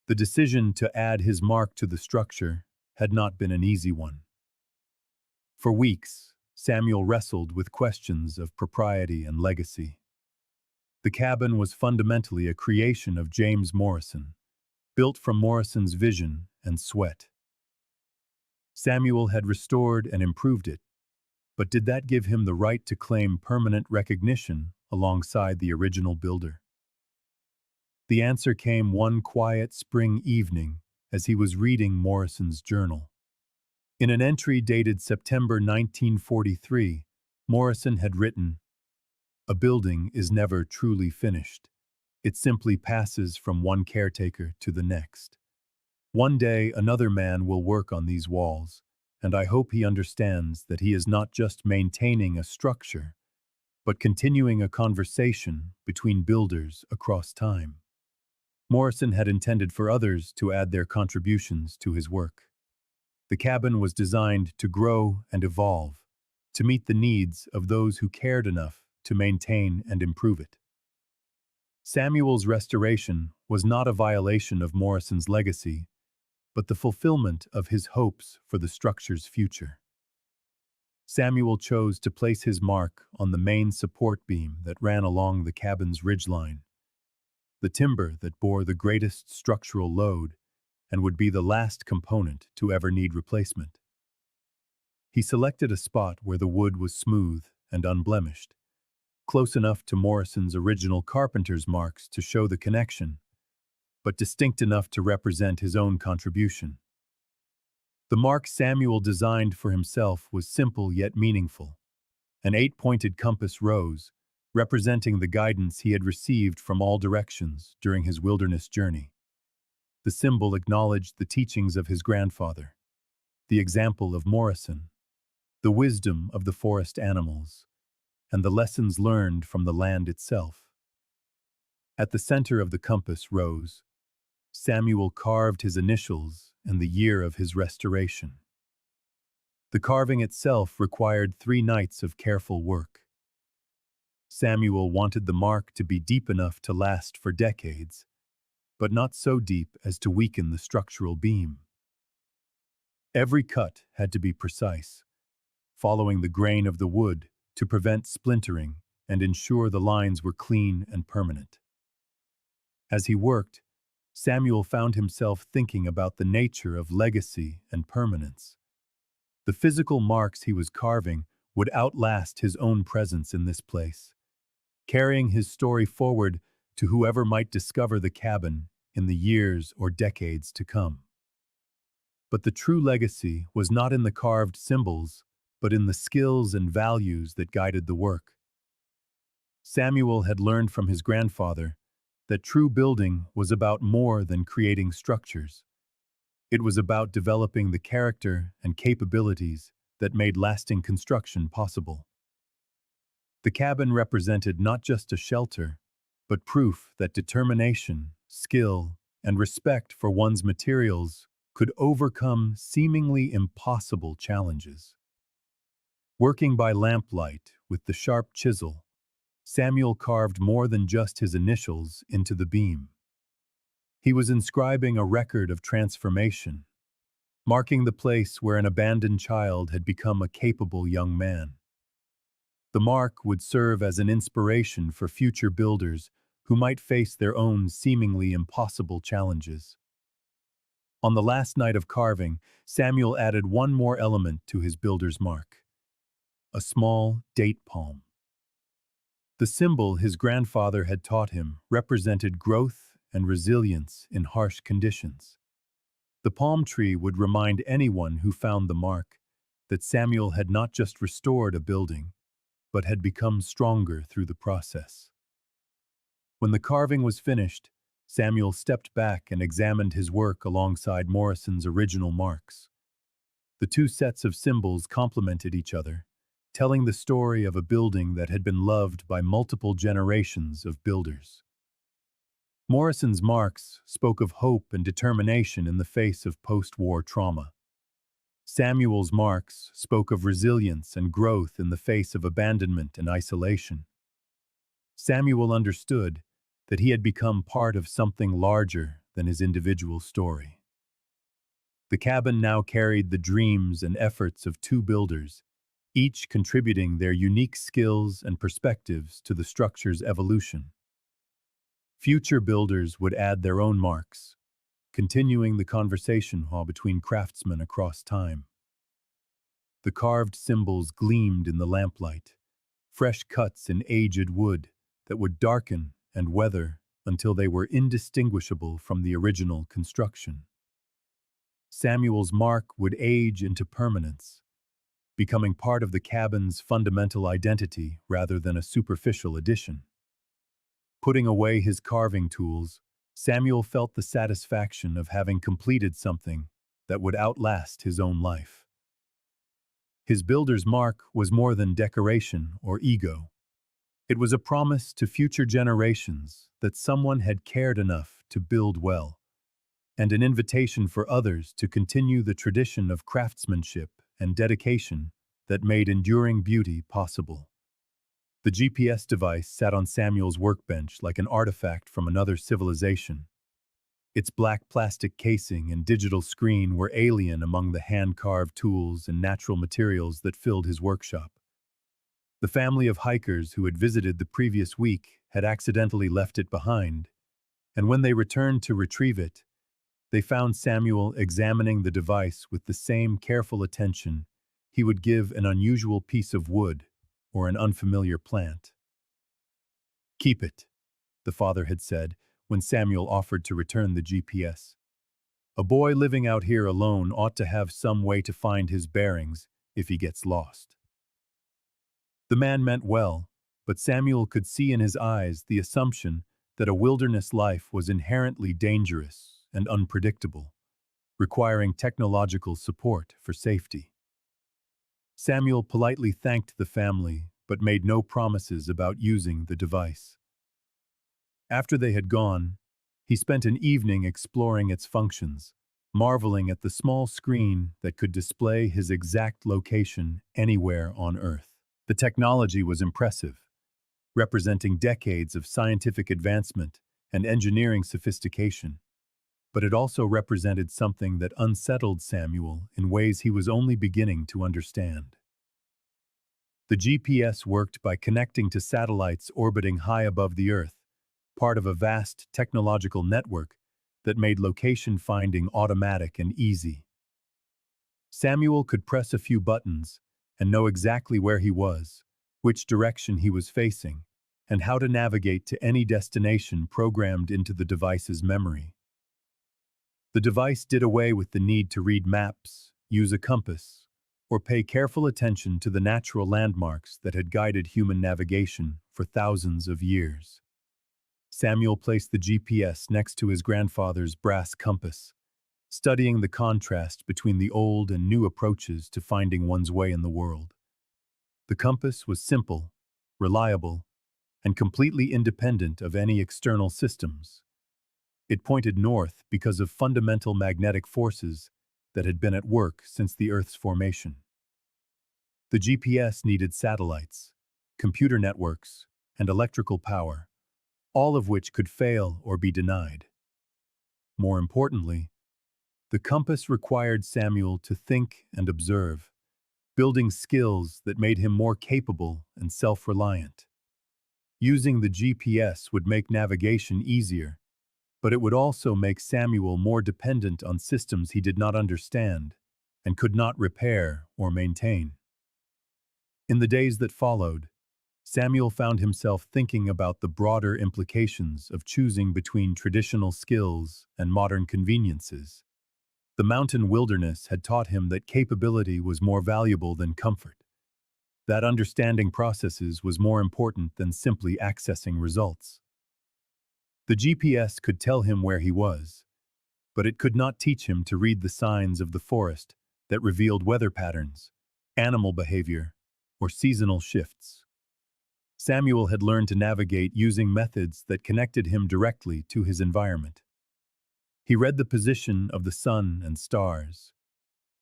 The decision to add his mark to the structure had not been an easy one. For weeks, Samuel wrestled with questions of propriety and legacy. The cabin was fundamentally a creation of James Morrison, built from Morrison's vision and sweat. Samuel had restored and improved it, but did that give him the right to claim permanent recognition alongside the original builder? The answer came one quiet spring evening as he was reading Morrison's journal. In an entry dated September 1943, Morrison had written, "A building is never truly finished. It simply passes from one caretaker to the next. One day another man will work on these walls, and I hope he understands that he is not just maintaining a structure, but continuing a conversation between builders across time." Morrison had intended for others to add their contributions to his work. The cabin was designed to grow and evolve, to meet the needs of those who cared enough to maintain and improve it. Samuel's restoration was not a violation of Morrison's legacy, but the fulfillment of his hopes for the structure's future. Samuel chose to place his mark on the main support beam that ran along the cabin's ridgeline, the timber that bore the greatest structural load and would be the last component to ever need replacement. He selected a spot where the wood was smooth and unblemished, close enough to Morrison's original carpenter's marks to show the connection, but distinct enough to represent his own contribution. The mark Samuel designed for himself was simple yet meaningful. An 8-pointed compass rose, representing the guidance he had received from all directions during his wilderness journey. The symbol acknowledged the teachings of his grandfather, the example of Morrison, the wisdom of the forest animals, and the lessons learned from the land itself. At the center of the compass rose, Samuel carved his initials and the year of his restoration. The carving itself required 3 nights of careful work. Samuel wanted the mark to be deep enough to last for decades, but not so deep as to weaken the structural beam. Every cut had to be precise, following the grain of the wood to prevent splintering and ensure the lines were clean and permanent. As he worked, Samuel found himself thinking about the nature of legacy and permanence. The physical marks he was carving would outlast his own presence in this place, carrying his story forward to whoever might discover the cabin in the years or decades to come. But the true legacy was not in the carved symbols, but in the skills and values that guided the work. Samuel had learned from his grandfather that true building was about more than creating structures. It was about developing the character and capabilities that made lasting construction possible. The cabin represented not just a shelter, but proof that determination, skill, and respect for one's materials could overcome seemingly impossible challenges. Working by lamplight with the sharp chisel, Samuel carved more than just his initials into the beam. He was inscribing a record of transformation, marking the place where an abandoned child had become a capable young man. The mark would serve as an inspiration for future builders who might face their own seemingly impossible challenges. On the last night of carving, Samuel added one more element to his builder's mark: a small date palm. The symbol his grandfather had taught him represented growth and resilience in harsh conditions. The palm tree would remind anyone who found the mark that Samuel had not just restored a building, but had become stronger through the process. When the carving was finished, Samuel stepped back and examined his work alongside Morrison's original marks. The 2 sets of symbols complemented each other, telling the story of a building that had been loved by multiple generations of builders. Morrison's marks spoke of hope and determination in the face of post-war trauma. Samuel's marks spoke of resilience and growth in the face of abandonment and isolation. Samuel understood that he had become part of something larger than his individual story. The cabin now carried the dreams and efforts of 2 builders, each contributing their unique skills and perspectives to the structure's evolution. Future builders would add their own marks, continuing the conversation between craftsmen across time. The carved symbols gleamed in the lamplight, fresh cuts in aged wood that would darken and weather until they were indistinguishable from the original construction. Samuel's mark would age into permanence, becoming part of the cabin's fundamental identity rather than a superficial addition. Putting away his carving tools, Samuel felt the satisfaction of having completed something that would outlast his own life. His builder's mark was more than decoration or ego. It was a promise to future generations that someone had cared enough to build well, and an invitation for others to continue the tradition of craftsmanship and dedication that made enduring beauty possible. The GPS device sat on Samuel's workbench like an artifact from another civilization. Its black plastic casing and digital screen were alien among the hand-carved tools and natural materials that filled his workshop. The family of hikers who had visited the previous week had accidentally left it behind, and when they returned to retrieve it, they found Samuel examining the device with the same careful attention he would give an unusual piece of wood or an unfamiliar plant. "Keep it," the father had said when Samuel offered to return the GPS. "A boy living out here alone ought to have some way to find his bearings if he gets lost." The man meant well, but Samuel could see in his eyes the assumption that a wilderness life was inherently dangerous and unpredictable, requiring technological support for safety. Samuel politely thanked the family, but made no promises about using the device. After they had gone, he spent an evening exploring its functions, marveling at the small screen that could display his exact location anywhere on Earth. The technology was impressive, representing decades of scientific advancement and engineering sophistication, but it also represented something that unsettled Samuel in ways he was only beginning to understand. The GPS worked by connecting to satellites orbiting high above the Earth, part of a vast technological network that made location finding automatic and easy. Samuel could press a few buttons and know exactly where he was, which direction he was facing, and how to navigate to any destination programmed into the device's memory. The device did away with the need to read maps, use a compass, or pay careful attention to the natural landmarks that had guided human navigation for thousands of years. Samuel placed the GPS next to his grandfather's brass compass, studying the contrast between the old and new approaches to finding one's way in the world. The compass was simple, reliable, and completely independent of any external systems. It pointed north because of fundamental magnetic forces that had been at work since the Earth's formation. The GPS needed satellites, computer networks, and electrical power, all of which could fail or be denied. More importantly, the compass required Samuel to think and observe, building skills that made him more capable and self-reliant. Using the GPS would make navigation easier, but it would also make Samuel more dependent on systems he did not understand and could not repair or maintain. In the days that followed, Samuel found himself thinking about the broader implications of choosing between traditional skills and modern conveniences. The mountain wilderness had taught him that capability was more valuable than comfort, that understanding processes was more important than simply accessing results. The GPS could tell him where he was, but it could not teach him to read the signs of the forest that revealed weather patterns, animal behavior, or seasonal shifts. Samuel had learned to navigate using methods that connected him directly to his environment. He read the position of the sun and stars.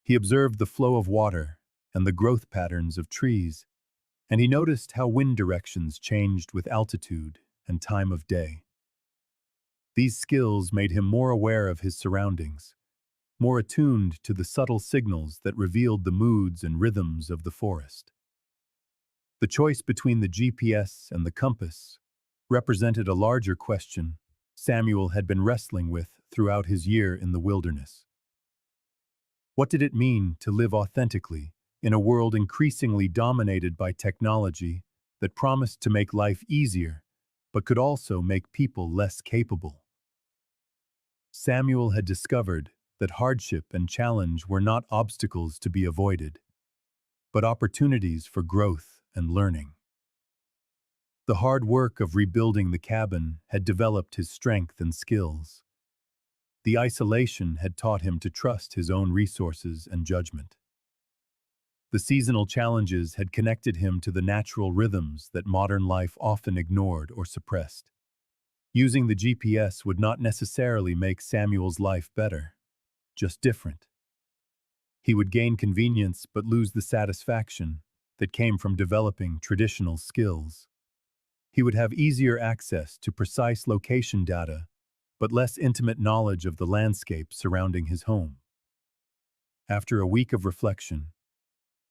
He observed the flow of water and the growth patterns of trees, and he noticed how wind directions changed with altitude and time of day. These skills made him more aware of his surroundings, more attuned to the subtle signals that revealed the moods and rhythms of the forest. The choice between the GPS and the compass represented a larger question Samuel had been wrestling with throughout his year in the wilderness. What did it mean to live authentically in a world increasingly dominated by technology that promised to make life easier, but could also make people less capable? Samuel had discovered that hardship and challenge were not obstacles to be avoided, but opportunities for growth and learning. The hard work of rebuilding the cabin had developed his strength and skills. The isolation had taught him to trust his own resources and judgment. The seasonal challenges had connected him to the natural rhythms that modern life often ignored or suppressed. Using the GPS would not necessarily make Samuel's life better, just different. He would gain convenience but lose the satisfaction that came from developing traditional skills. He would have easier access to precise location data, but less intimate knowledge of the landscape surrounding his home. After a week of reflection,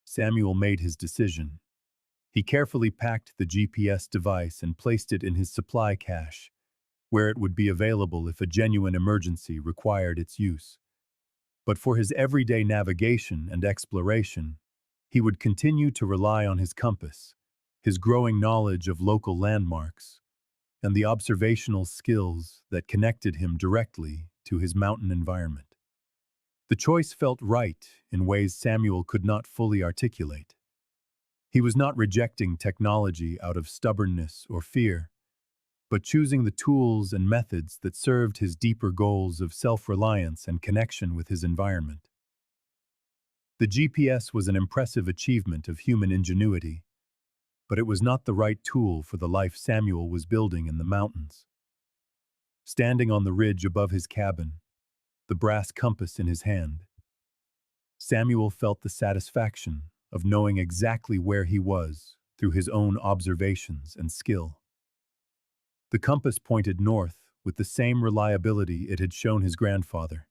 Samuel made his decision. He carefully packed the GPS device and placed it in his supply cache, where it would be available if a genuine emergency required its use. But for his everyday navigation and exploration, he would continue to rely on his compass, his growing knowledge of local landmarks, and the observational skills that connected him directly to his mountain environment. The choice felt right in ways Samuel could not fully articulate. He was not rejecting technology out of stubbornness or fear, but choosing the tools and methods that served his deeper goals of self-reliance and connection with his environment. The GPS was an impressive achievement of human ingenuity, but it was not the right tool for the life Samuel was building in the mountains. Standing on the ridge above his cabin, the brass compass in his hand, Samuel felt the satisfaction of knowing exactly where he was through his own observations and skill. The compass pointed north with the same reliability it had shown his grandfather,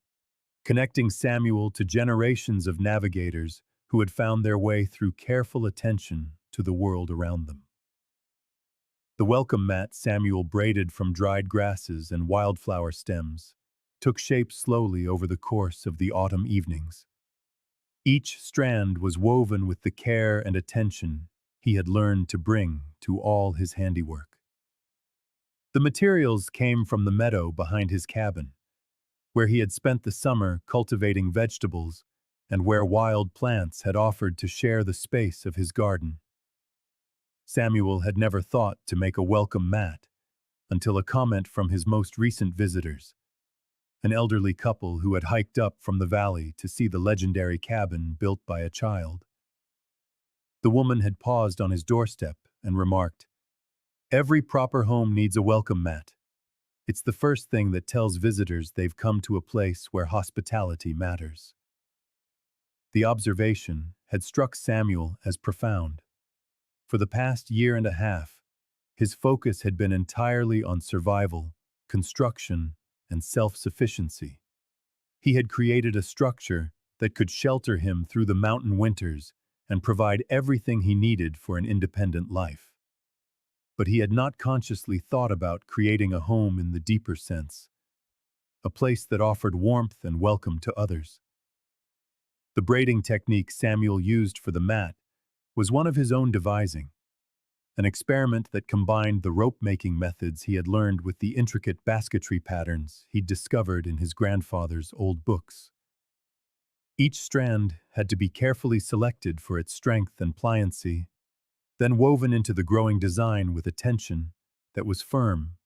connecting Samuel to generations of navigators who had found their way through careful attention to the world around them. The welcome mat Samuel braided from dried grasses and wildflower stems took shape slowly over the course of the autumn evenings. Each strand was woven with the care and attention he had learned to bring to all his handiwork. The materials came from the meadow behind his cabin, where he had spent the summer cultivating vegetables and where wild plants had offered to share the space of his garden. Samuel had never thought to make a welcome mat until a comment from his most recent visitors, an elderly couple who had hiked up from the valley to see the legendary cabin built by a child. The woman had paused on his doorstep and remarked, "Every proper home needs a welcome mat. It's the first thing that tells visitors they've come to a place where hospitality matters." The observation had struck Samuel as profound. For the past year and a half, his focus had been entirely on survival, construction, and self-sufficiency. He had created a structure that could shelter him through the mountain winters and provide everything he needed for an independent life. But he had not consciously thought about creating a home in the deeper sense, a place that offered warmth and welcome to others. The braiding technique Samuel used for the mat was one of his own devising, an experiment that combined the rope-making methods he had learned with the intricate basketry patterns he'd discovered in his grandfather's old books. Each strand had to be carefully selected for its strength and pliancy, then woven into the growing design with a tension that was firm,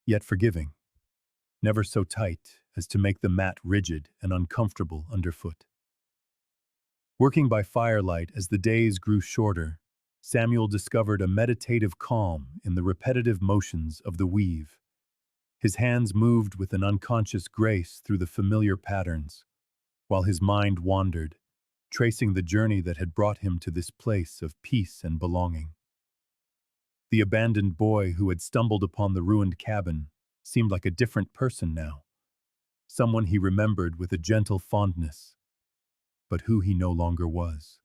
yet forgiving, never so tight as to make the mat rigid and uncomfortable underfoot. Working by firelight as the days grew shorter, Samuel discovered a meditative calm in the repetitive motions of the weave. His hands moved with an unconscious grace through the familiar patterns, while his mind wandered, tracing the journey that had brought him to this place of peace and belonging. The abandoned boy who had stumbled upon the ruined cabin seemed like a different person now, someone he remembered with a gentle fondness, but who he no longer was.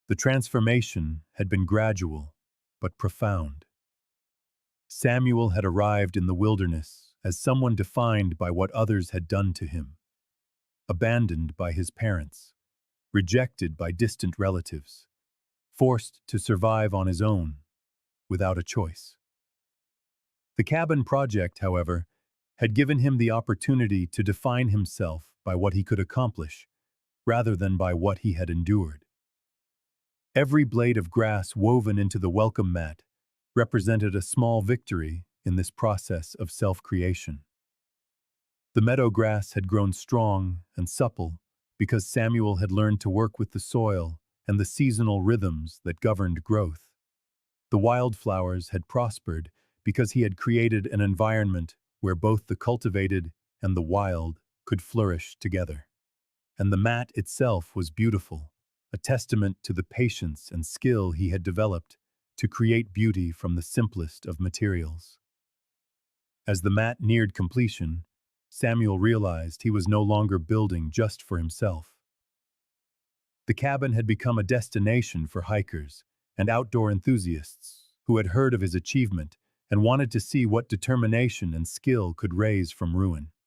The transformation had been gradual, but profound. Samuel had arrived in the wilderness as someone defined by what others had done to him, abandoned by his parents, rejected by distant relatives, forced to survive on his own, without a choice. The cabin project, however, had given him the opportunity to define himself by what he could accomplish, rather than by what he had endured. Every blade of grass woven into the welcome mat represented a small victory in this process of self-creation. The meadow grass had grown strong and supple because Samuel had learned to work with the soil and the seasonal rhythms that governed growth. The wildflowers had prospered because he had created an environment where both the cultivated and the wild could flourish together. And the mat itself was beautiful, a testament to the patience and skill he had developed to create beauty from the simplest of materials. As the mat neared completion, Samuel realized he was no longer building just for himself. The cabin had become a destination for hikers and outdoor enthusiasts who had heard of his achievement and wanted to see what determination and skill could raise from ruin.